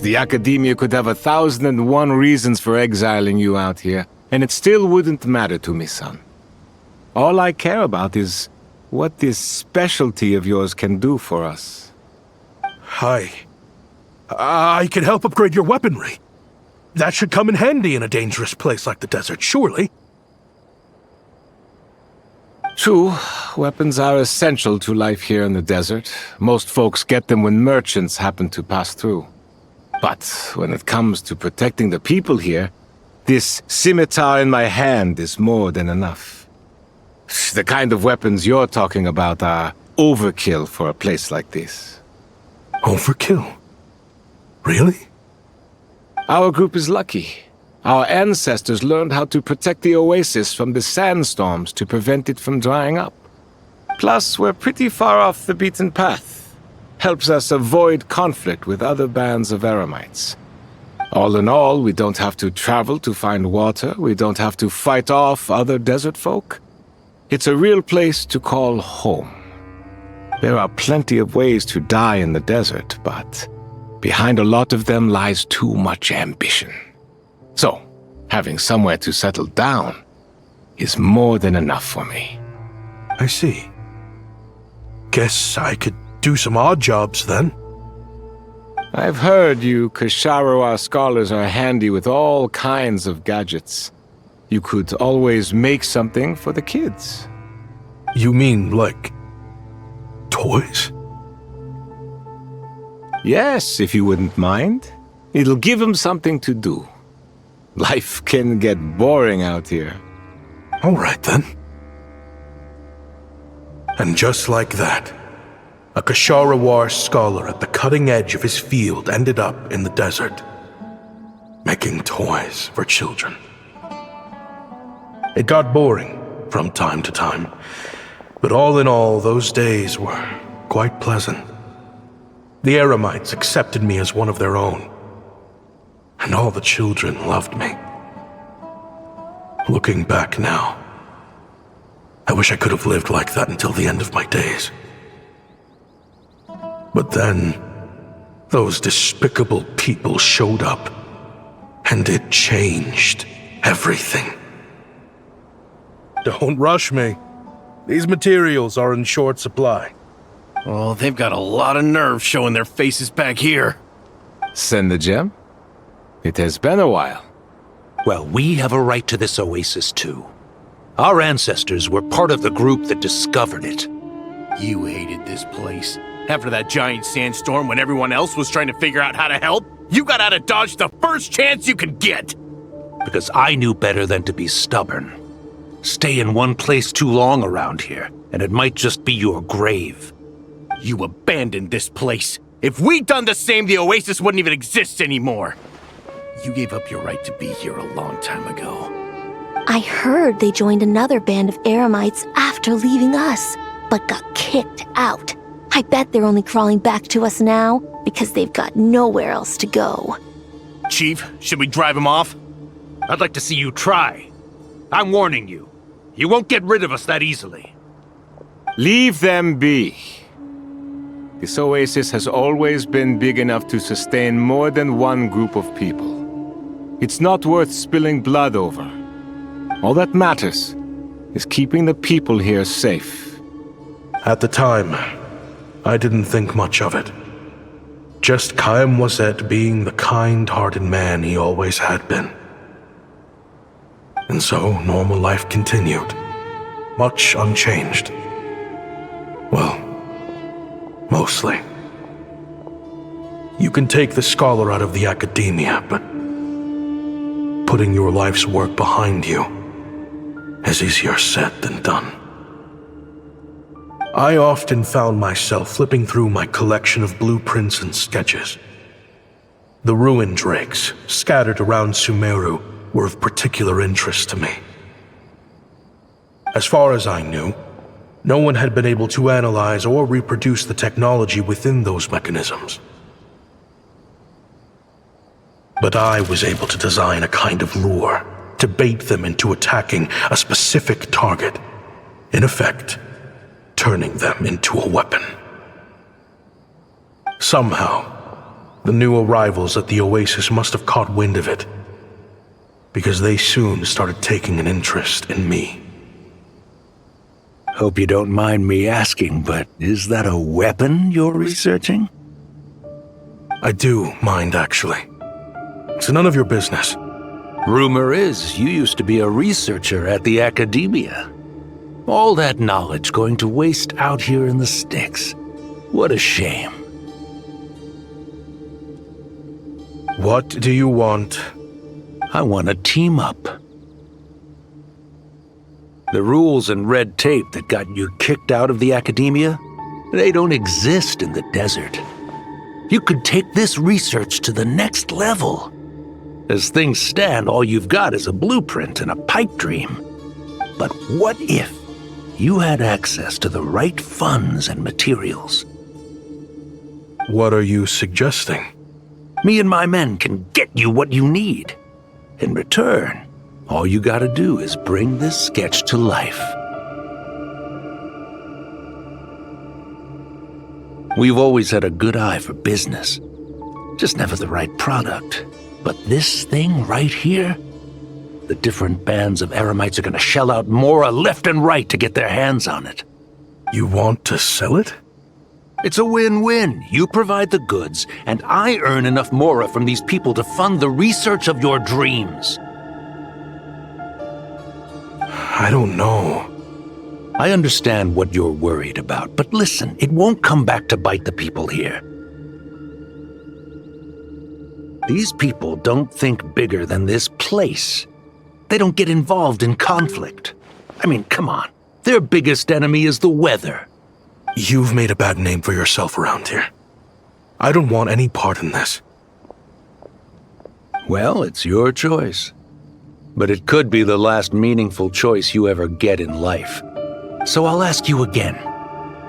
The academia could have 1,001 reasons for exiling you out here, and it still wouldn't matter to me, son. All I care about is what this specialty of yours can do for us. I can help upgrade your weaponry. That should come in handy in a dangerous place like the desert, surely. True, weapons are essential to life here in the desert. Most folks get them when merchants happen to pass through. But when it comes to protecting the people here, this scimitar in my hand is more than enough. The kind of weapons you're talking about are overkill for a place like this. Overkill? Really? Our group is lucky. Our ancestors learned how to protect the oasis from the sandstorms to prevent it from drying up. Plus, we're pretty far off the beaten path. Helps us avoid conflict with other bands of Eremites. All in all, we don't have to travel to find water, we don't have to fight off other desert folk. It's a real place to call home. There are plenty of ways to die in the desert, but behind a lot of them lies too much ambition. So, having somewhere to settle down is more than enough for me. I see. Guess I could do some odd jobs then. I've heard you Kshatriya scholars are handy with all kinds of gadgets. You could always make something for the kids. You mean, like, toys? Yes, if you wouldn't mind. It'll give them something to do. Life can get boring out here. All right, then. And just like that, a Kshatriya scholar at the cutting edge of his field ended up in the desert, making toys for children. It got boring from time to time, but all in all, those days were quite pleasant. The Eremites accepted me as one of their own, and all the children loved me. Looking back now, I wish I could have lived like that until the end of my days. But then, those despicable people showed up, and it changed everything. Don't rush me. These materials are in short supply. Oh, they've got a lot of nerve showing their faces back here. Send the gem? It has been a while. Well, we have a right to this oasis too. Our ancestors were part of the group that discovered it. You hated this place. After that giant sandstorm when everyone else was trying to figure out how to help, you got out of Dodge the first chance you could get! Because I knew better than to be stubborn. Stay in one place too long around here, and it might just be your grave. You abandoned this place. If we'd done the same, the oasis wouldn't even exist anymore. You gave up your right to be here a long time ago. I heard they joined another band of Eremites after leaving us, but got kicked out. I bet they're only crawling back to us now because they've got nowhere else to go. Chief, should we drive him off? I'd like to see you try. I'm warning you. You won't get rid of us that easily. Leave them be. This oasis has always been big enough to sustain more than one group of people. It's not worth spilling blood over. All that matters is keeping the people here safe. At the time, I didn't think much of it. Just Chaim Wazet being the kind-hearted man he always had been. And so, normal life continued, much unchanged. Well, mostly. You can take the scholar out of the academia, but putting your life's work behind you is easier said than done. I often found myself flipping through my collection of blueprints and sketches. The ruin drakes scattered around Sumeru were of particular interest to me. As far as I knew, no one had been able to analyze or reproduce the technology within those mechanisms. But I was able to design a kind of lure to bait them into attacking a specific target, in effect, turning them into a weapon. Somehow, the new arrivals at the oasis must have caught wind of it, because they soon started taking an interest in me. Hope you don't mind me asking, but is that a weapon you're researching? I do mind, actually. It's none of your business. Rumor is you used to be a researcher at the academia. All that knowledge going to waste out here in the sticks. What a shame. What do you want? I want to team up. The rules and red tape that got you kicked out of the academia, they don't exist in the desert. You could take this research to the next level. As things stand, all you've got is a blueprint and a pipe dream. But what if you had access to the right funds and materials? What are you suggesting? Me and my men can get you what you need. In return, all you gotta do is bring this sketch to life. We've always had a good eye for business, just never the right product. But this thing right here, the different bands of Eremites are gonna shell out Mora left and right to get their hands on it. You want to sell it? It's a win-win. You provide the goods, and I earn enough Mora from these people to fund the research of your dreams. I don't know. I understand what you're worried about, but listen, it won't come back to bite the people here. These people don't think bigger than this place. They don't get involved in conflict. I mean, come on. Their biggest enemy is the weather. You've made a bad name for yourself around here. I don't want any part in this. Well, it's your choice. But it could be the last meaningful choice you ever get in life. So I'll ask you again.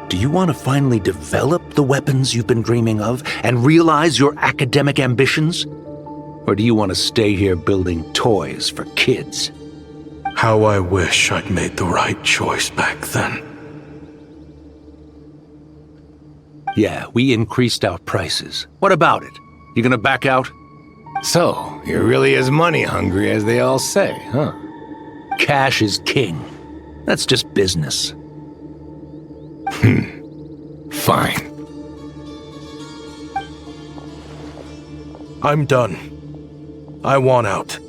Do you want to finally develop the weapons you've been dreaming of and realize your academic ambitions? Or do you want to stay here building toys for kids? How I wish I'd made the right choice back then. Yeah, we increased our prices. What about it? You gonna back out? So, you're really as money hungry as they all say, huh? Cash is king. That's just business. Fine. I'm done. I want out.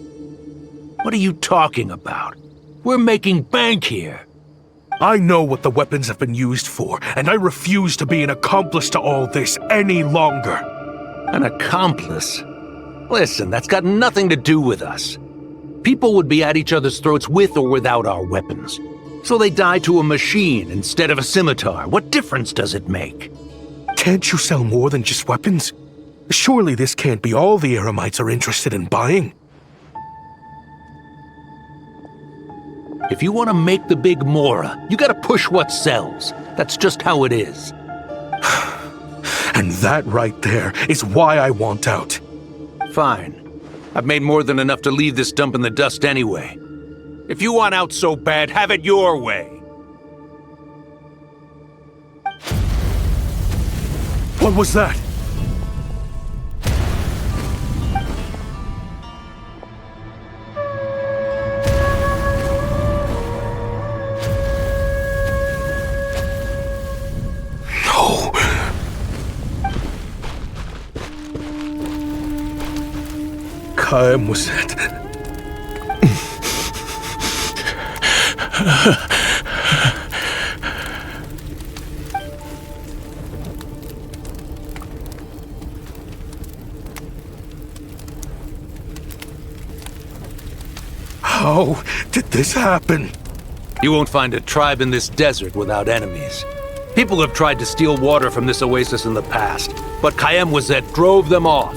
What are you talking about? We're making bank here. I know what the weapons have been used for, and I refuse to be an accomplice to all this any longer. An accomplice? Listen, that's got nothing to do with us. People would be at each other's throats with or without our weapons. So they die to a machine instead of a scimitar. What difference does it make? Can't you sell more than just weapons? Surely this can't be all the Eremites are interested in buying. If you want to make the big Mora, you gotta push what sells. That's just how it is. And that right there is why I want out. Fine. I've made more than enough to leave this dump in the dust anyway. If you want out so bad, have it your way. What was that? No. Kaem was it? How did this happen? You won't find a tribe in this desert without enemies. People have tried to steal water from this oasis in the past, but Kaem Wazet drove them off.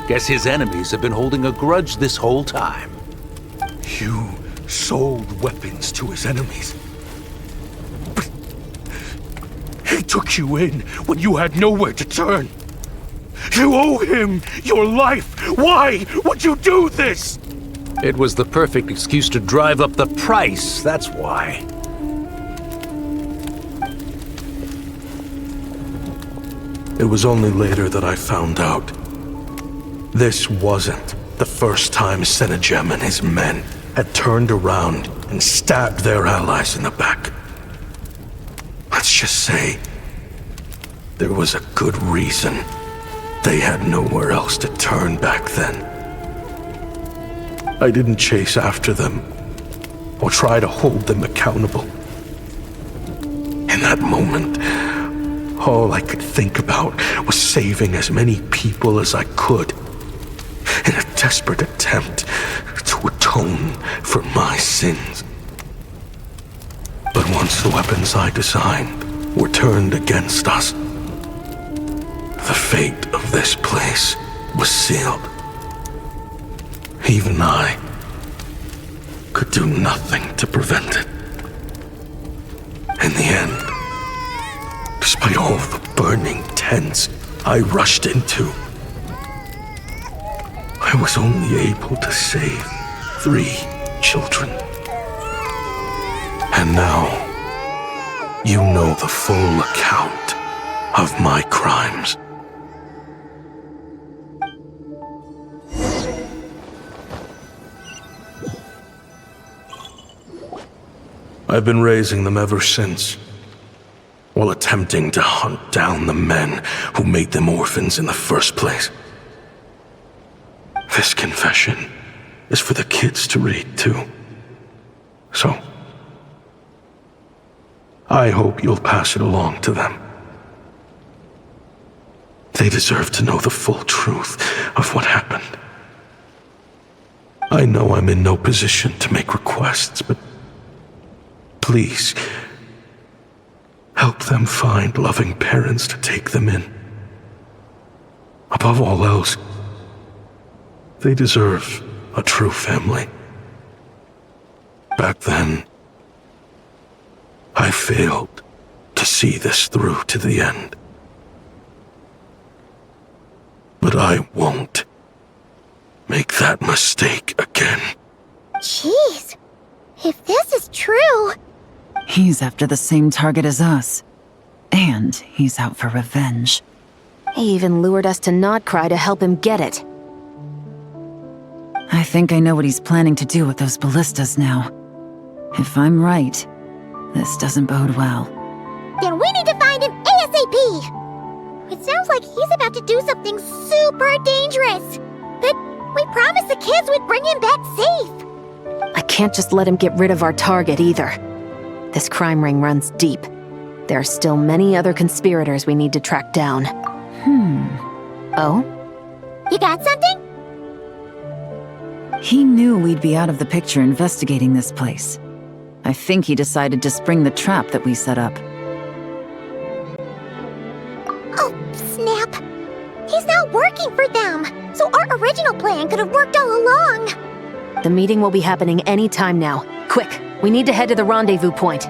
Guess his enemies have been holding a grudge this whole time. You sold weapons to his enemies. But he took you in when you had nowhere to turn. You owe him your life. Why would you do this? It was the perfect excuse to drive up the price, that's why. It was only later that I found out. This wasn't the first time Senegem and his men had turned around and stabbed their allies in the back. Let's just say there was a good reason they had nowhere else to turn back then. I didn't chase after them or try to hold them accountable. In that moment, all I could think about was saving as many people as I could in a desperate attempt to atone for my sins. But once the weapons I designed were turned against us, the fate of this place was sealed. Even I could do nothing to prevent it. In the end, despite all the burning tents I rushed into, I was only able to save 3 children. And now, you know the full account of my crimes. I've been raising them ever since, while attempting to hunt down the men who made them orphans in the first place. This confession is for the kids to read too. So, I hope you'll pass it along to them. They deserve to know the full truth of what happened. I know I'm in no position to make requests, but please, help them find loving parents to take them in. Above all else, they deserve a true family. Back then, I failed to see this through to the end. But I won't make that mistake again. Jeez, if this is true... He's after the same target as us. And he's out for revenge. He even lured us to Nodcry to help him get it. I think I know what he's planning to do with those ballistas now. If I'm right, this doesn't bode well. Then we need to find him ASAP! It sounds like he's about to do something super dangerous. But we promised the kids we'd bring him back safe. I can't just let him get rid of our target either. This crime ring runs deep. There are still many other conspirators we need to track down. Oh? You got something? He knew we'd be out of the picture investigating this place. I think he decided to spring the trap that we set up. Oh, snap. He's not working for them, so our original plan could have worked all along. The meeting will be happening any time now. Quick, we need to head to the rendezvous point.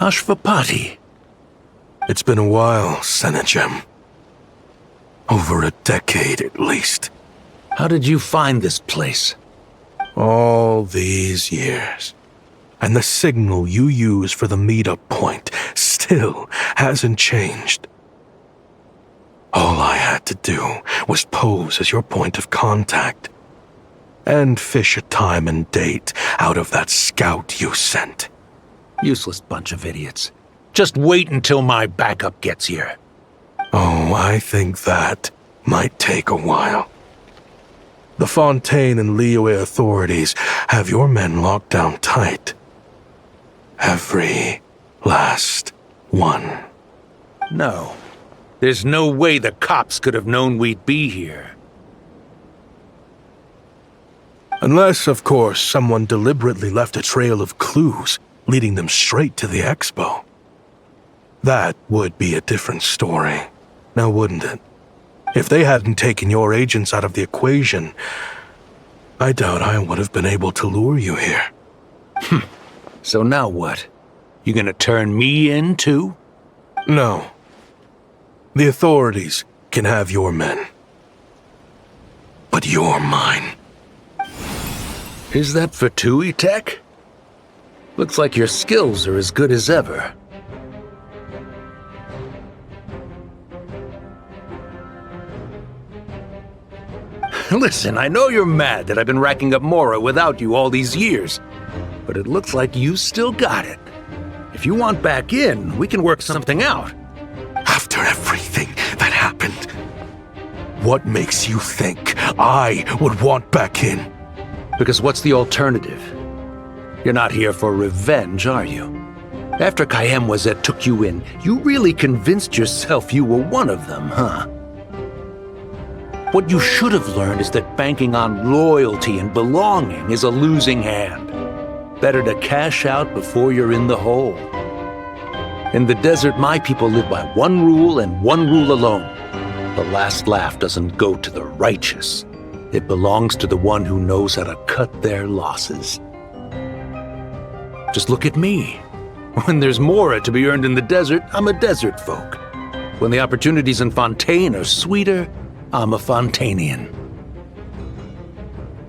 Ashvapati. It's been a while, Senegem. Over a decade at least. How did you find this place? All these years. And the signal you use for the meetup point still hasn't changed. All I had to do was pose as your point of contact. And fish a time and date out of that scout you sent. Useless bunch of idiots. Just wait until my backup gets here. Oh, I think that might take a while. The Fontaine and Liyue authorities have your men locked down tight. Every last one. No. There's no way the cops could have known we'd be here. Unless, of course, someone deliberately left a trail of clues, leading them straight to the Expo. That would be a different story, now wouldn't it? If they hadn't taken your agents out of the equation, I doubt I would have been able to lure you here. So now what? You gonna turn me in, too? No. The authorities can have your men. But you're mine. Is that Fatui tech? Looks like your skills are as good as ever. Listen, I know you're mad that I've been racking up Mora without you all these years, but it looks like you still got it. If you want back in, we can work something out. After everything that happened, what makes you think I would want back in? Because what's the alternative? You're not here for revenge, are you? After Kayemwazet took you in, you really convinced yourself you were one of them, huh? What you should have learned is that banking on loyalty and belonging is a losing hand. Better to cash out before you're in the hole. In the desert, my people live by one rule and one rule alone. The last laugh doesn't go to the righteous. It belongs to the one who knows how to cut their losses. Just look at me. When there's Mora to be earned in the desert, I'm a desert folk. When the opportunities in Fontaine are sweeter, I'm a Fontanian.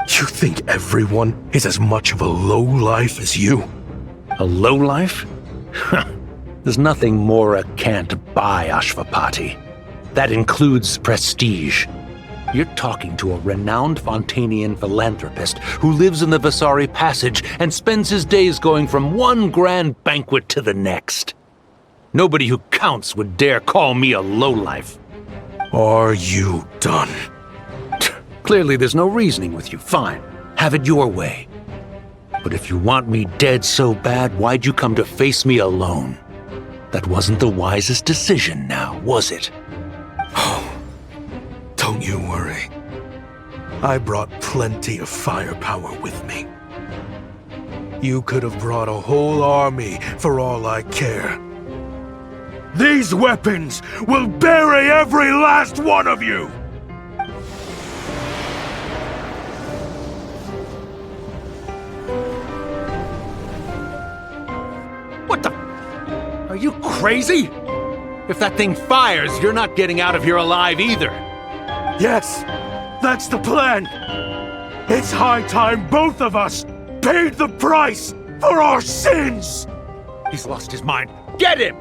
You think everyone is as much of a lowlife as you? A lowlife? There's nothing Mora can't buy, Ashvapati. That includes prestige. You're talking to a renowned Fontanian philanthropist who lives in the Vasari Passage and spends his days going from one grand banquet to the next. Nobody who counts would dare call me a lowlife. Are you done? Clearly there's no reasoning with you. Fine. Have it your way. But if you want me dead so bad, why'd you come to face me alone? That wasn't the wisest decision now, was it? Oh, don't you worry. I brought plenty of firepower with me. You could have brought a whole army for all I care. These weapons will bury every last one of you! What the? Are you crazy? If that thing fires, you're not getting out of here alive either. Yes, that's the plan. It's high time both of us paid the price for our sins! He's lost his mind. Get him!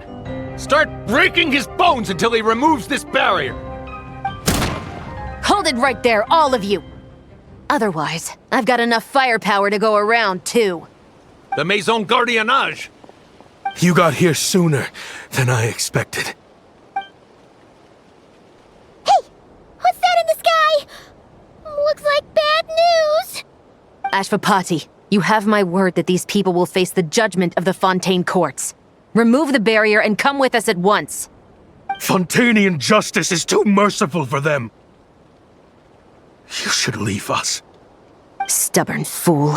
Start breaking his bones until he removes this barrier! Hold it right there, all of you! Otherwise, I've got enough firepower to go around, too. The Maison Gardiennage! You got here sooner than I expected. Hey! What's that in the sky? Looks like bad news! Ashvapati, you have my word that these people will face the judgment of the Fontaine courts. Remove the barrier and come with us at once. Fontanian justice is too merciful for them. You should leave us. Stubborn fool.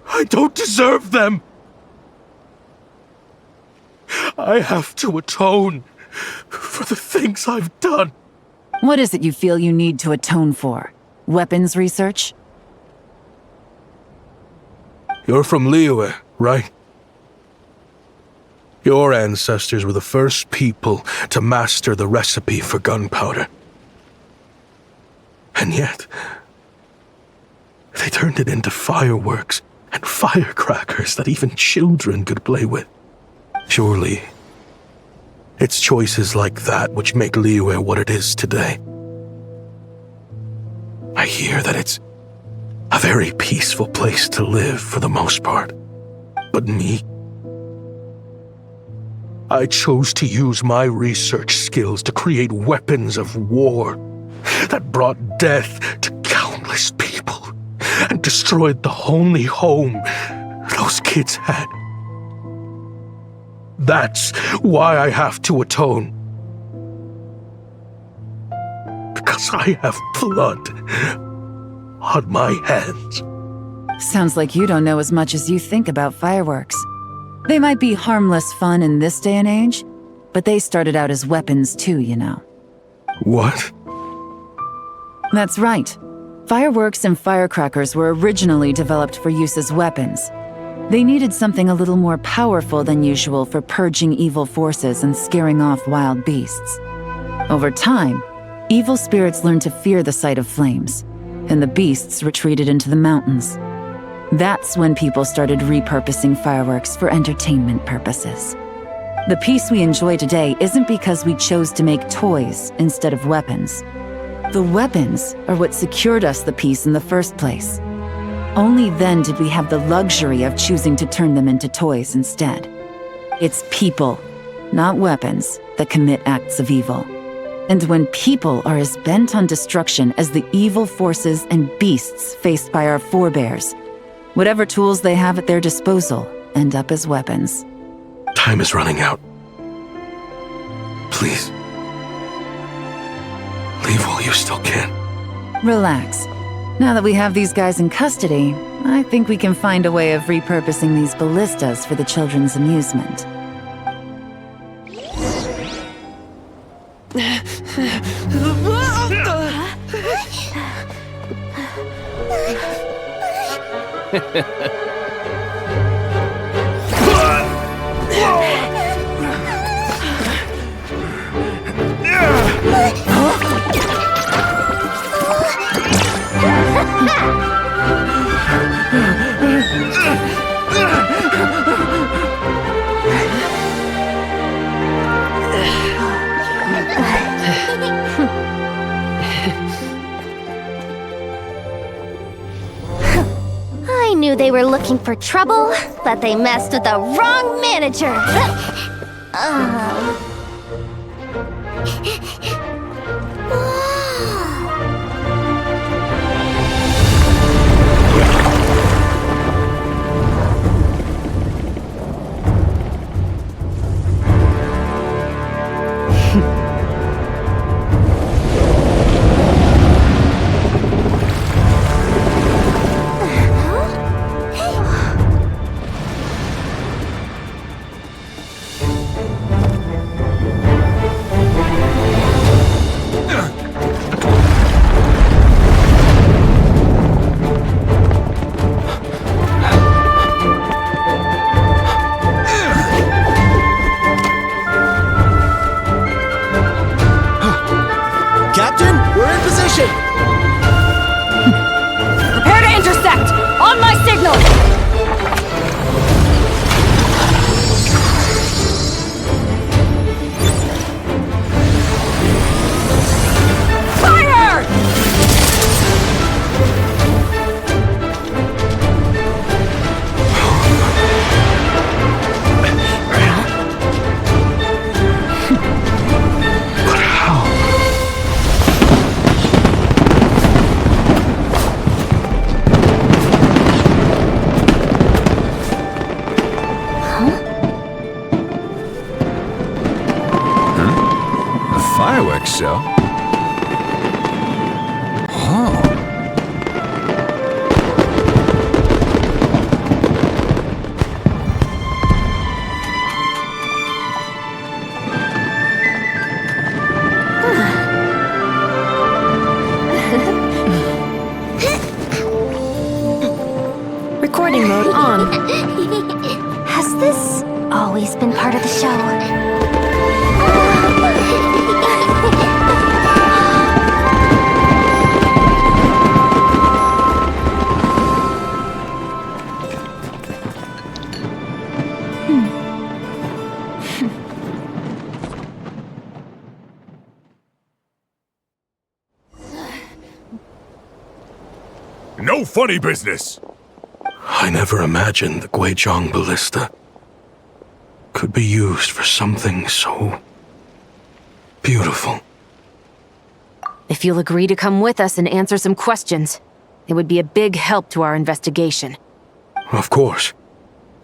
I don't deserve them. I have to atone for the things I've done. What is it you feel you need to atone for? Weapons research? You're from Liyue, right? Your ancestors were the first people to master the recipe for gunpowder. And yet, they turned it into fireworks and firecrackers that even children could play with. Surely, it's choices like that which make Liyue what it is today. I hear that it's a very peaceful place to live for the most part. But me, I chose to use my research skills to create weapons of war that brought death to countless people and destroyed the only home those kids had. That's why I have to atone. Because I have blood on my hands. Sounds like you don't know as much as you think about fireworks. They might be harmless fun in this day and age, but they started out as weapons too, you know. What? That's right. Fireworks and firecrackers were originally developed for use as weapons. They needed something a little more powerful than usual for purging evil forces and scaring off wild beasts. Over time, evil spirits learned to fear the sight of flames, and the beasts retreated into the mountains. That's when people started repurposing fireworks for entertainment purposes. The peace we enjoy today isn't because we chose to make toys instead of weapons. The weapons are what secured us the peace in the first place. Only then did we have the luxury of choosing to turn them into toys instead. It's people, not weapons, that commit acts of evil. And when people are as bent on destruction as the evil forces and beasts faced by our forebears, whatever tools they have at their disposal end up as weapons. Time is running out. Please. Leave while you still can. Relax. Now that we have these guys in custody, I think we can find a way of repurposing these ballistas for the children's amusement. I knew they were looking for trouble, but they messed with the wrong manager. Captain, we're in position! Prepare to intersect! On my signal! Fire! But how? Fireworks show? Oh. Recording mode on. Has this always been part of fireworks show. No funny business! I never imagined the Guizhong Ballista could be used for something so beautiful. If you'll agree to come with us and answer some questions, it would be a big help to our investigation. Of course.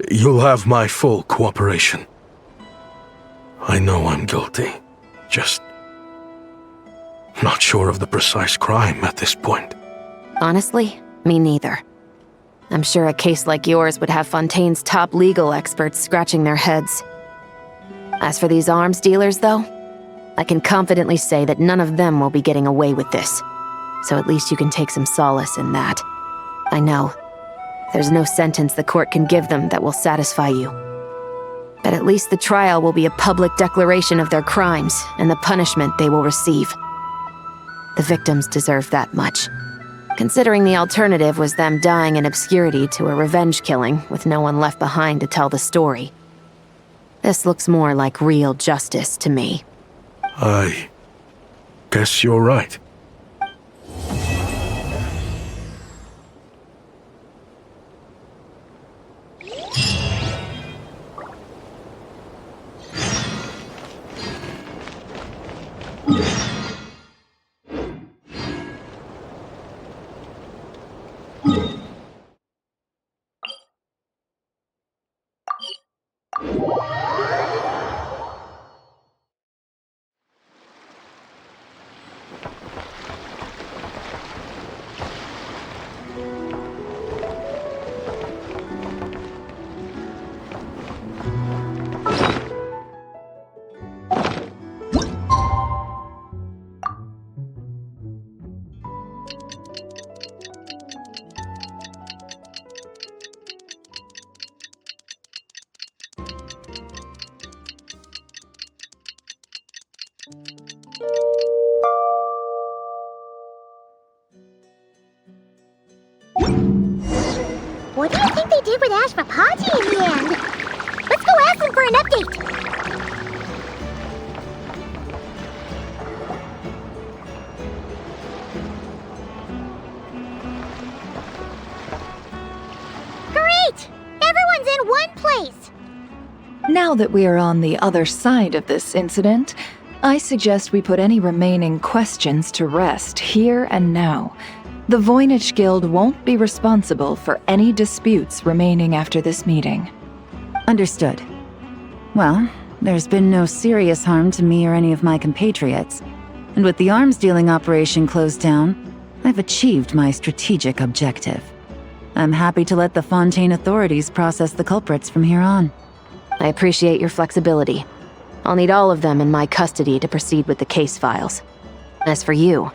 You'll have my full cooperation. I know I'm guilty. Just not sure of the precise crime at this point. Honestly, me neither. I'm sure a case like yours would have Fontaine's top legal experts scratching their heads. As for these arms dealers, though, I can confidently say that none of them will be getting away with this. So at least you can take some solace in that. I know. There's no sentence the court can give them that will satisfy you. But at least the trial will be a public declaration of their crimes and the punishment they will receive. The victims deserve that much. Considering the alternative was them dying in obscurity to a revenge killing with no one left behind to tell the story. This looks more like real justice to me. I guess you're right. What do you think they did with Ashvapati in the end? Let's go ask them for an update! Great! Everyone's in one place! Now that we are on the other side of this incident, I suggest we put any remaining questions to rest here and now. The Voynich Guild won't be responsible for any disputes remaining after this meeting. Understood. Well, there's been no serious harm to me or any of my compatriots. And with the arms dealing operation closed down, I've achieved my strategic objective. I'm happy to let the Fontaine authorities process the culprits from here on. I appreciate your flexibility. I'll need all of them in my custody to proceed with the case files. As for you,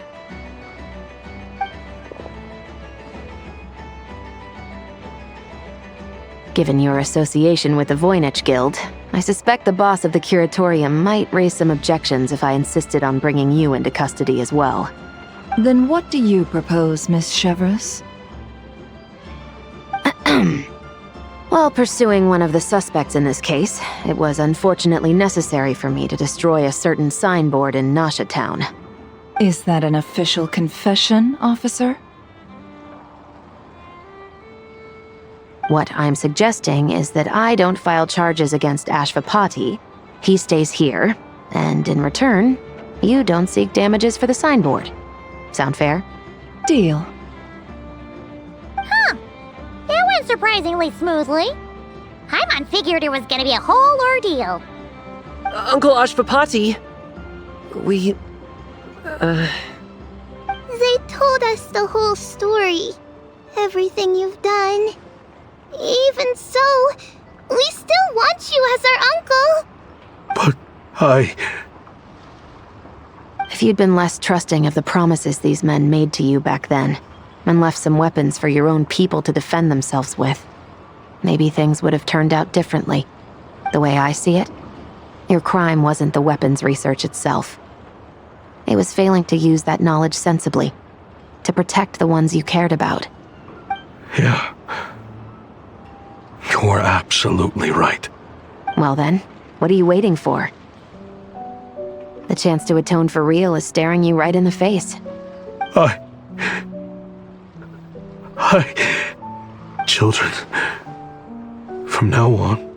given your association with the Voynich Guild, I suspect the boss of the Curatorium might raise some objections if I insisted on bringing you into custody as well. Then what do you propose, Miss Chevreuse? While pursuing one of the suspects in this case, it was unfortunately necessary for me to destroy a certain signboard in Nasha Town. Is that an official confession, officer? What I'm suggesting is that I don't file charges against Ashvapati, he stays here, and in return, you don't seek damages for the signboard. Sound fair? Deal. Huh. That went surprisingly smoothly. Paimon figured it was gonna be a whole ordeal. Uncle Ashvapati, we... They told us the whole story. Everything you've done. Even so, we still want you as our uncle. But If you'd been less trusting of the promises these men made to you back then, and left some weapons for your own people to defend themselves with, maybe things would have turned out differently. The way I see it, Your crime wasn't the weapons research itself. It was failing to use that knowledge sensibly, to protect the ones you cared about. Yeah. You're absolutely right. Well then, what are you waiting for? The chance to atone for real is staring you right in the face. Children, from now on,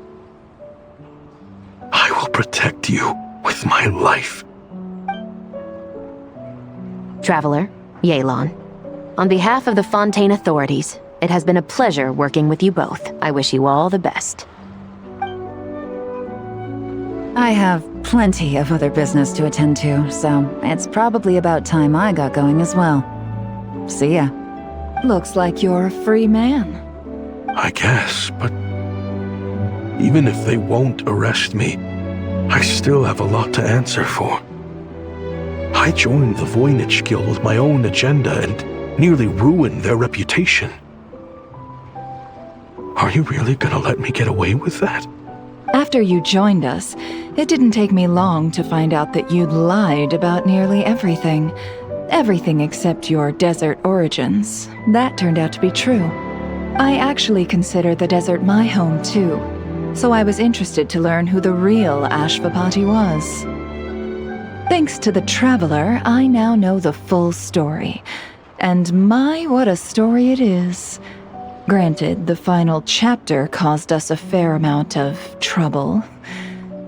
I will protect you with my life. Traveler, Yelan, on behalf of the Fontaine authorities, it has been a pleasure working with you both. I wish you all the best. I have plenty of other business to attend to, so it's probably about time I got going as well. See ya. Looks like you're a free man. I guess, but even if they won't arrest me, I still have a lot to answer for. I joined the Voynich Guild with my own agenda and nearly ruined their reputation. Are you really gonna let me get away with that? After you joined us, it didn't take me long to find out that you'd lied about nearly everything. Everything except your desert origins. That turned out to be true. I actually consider the desert my home too, so I was interested to learn who the real Ashvapati was. Thanks to the Traveler, I now know the full story. And my, what a story it is. Granted, the final chapter caused us a fair amount of trouble.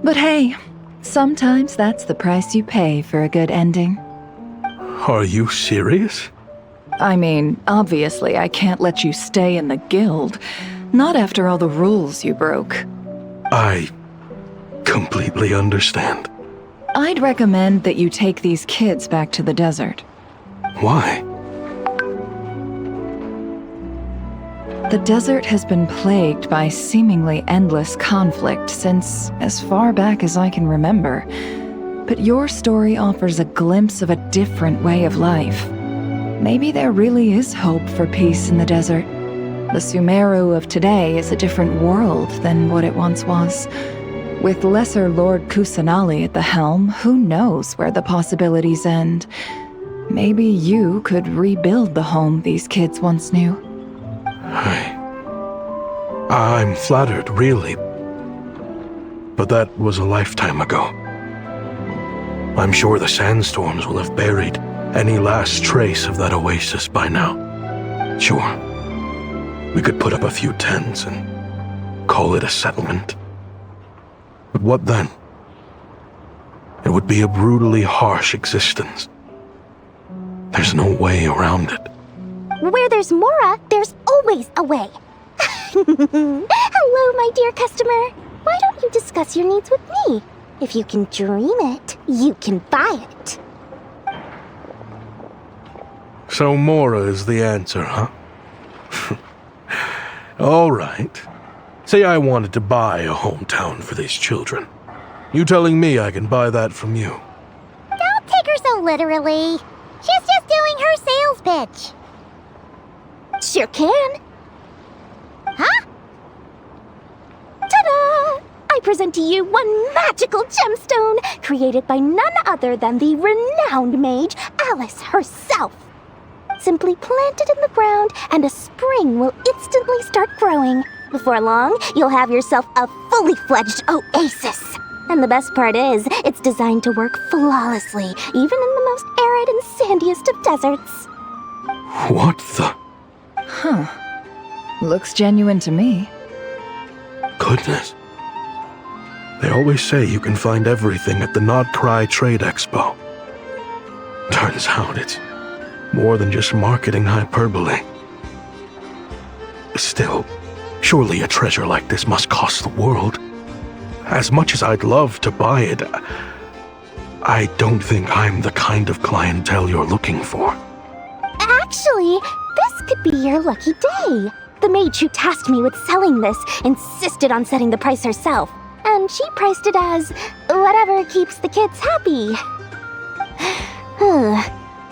But hey, sometimes that's the price you pay for a good ending. Are you serious? I mean, obviously I can't let you stay in the guild. Not after all the rules you broke. I completely understand. I'd recommend that you take these kids back to the desert. Why? The desert has been plagued by seemingly endless conflict since as far back as I can remember. But your story offers a glimpse of a different way of life. Maybe there really is hope for peace in the desert. The Sumeru of today is a different world than what it once was. With Lesser Lord Kusanali at the helm, who knows where the possibilities end? Maybe you could rebuild the home these kids once knew. I'm flattered, really. But that was a lifetime ago. I'm sure the sandstorms will have buried any last trace of that oasis by now. Sure, we could put up a few tents and call it a settlement. But what then? It would be a brutally harsh existence. There's no way around it. Where there's Mora, there's always a way. Hello, my dear customer. Why don't you discuss your needs with me? If you can dream it, you can buy it. So Mora is the answer, huh? All right. Say I wanted to buy a hometown for these children. You telling me I can buy that from you? Don't take her so literally. She's just doing her sales pitch. Sure can. Huh? Ta-da! I present to you one magical gemstone created by none other than the renowned mage Alice herself. Simply plant it in the ground and a spring will instantly start growing. Before long, you'll have yourself a fully fledged oasis. And the best part is, it's designed to work flawlessly, even in the most arid and sandiest of deserts. What the? Huh. Looks genuine to me. Goodness. They always say you can find everything at the Not Cry Trade Expo. Turns out it's more than just marketing hyperbole. Still, surely a treasure like this must cost the world. As much as I'd love to buy it, I don't think I'm the kind of clientele you're looking for. Actually, this could be your lucky day. The mage who tasked me with selling this insisted on setting the price herself, and she priced it as whatever keeps the kids happy.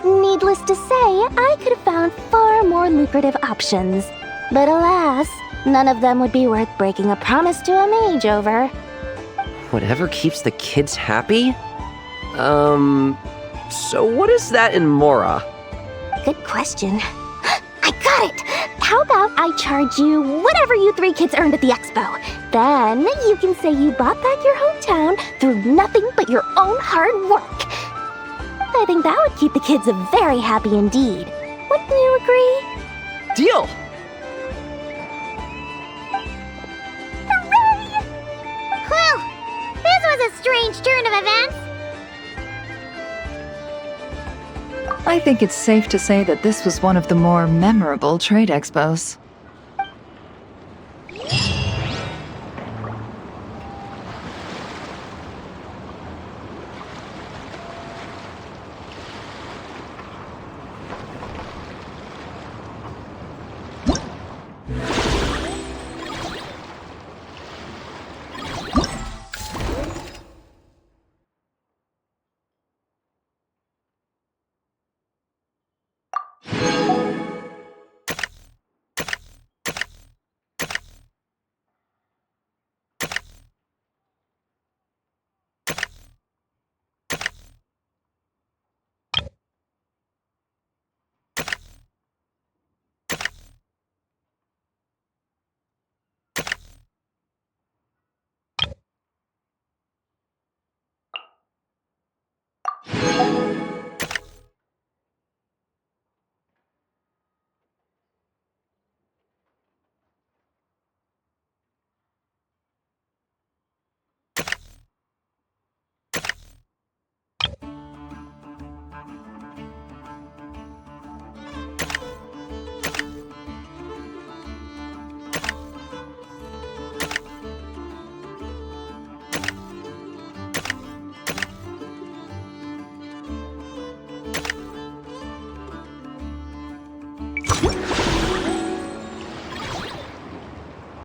Needless to say, I could have found far more lucrative options. But alas, none of them would be worth breaking a promise to a mage over. Whatever keeps the kids happy? So what is that in Mora? Good question. I got it! How about I charge you whatever you 3 kids earned at the Expo? Then you can say you bought back your hometown through nothing but your own hard work. I think that would keep the kids very happy indeed. Wouldn't you agree? Deal! Well, this was a strange turn of events. I think it's safe to say that this was one of the more memorable trade expos.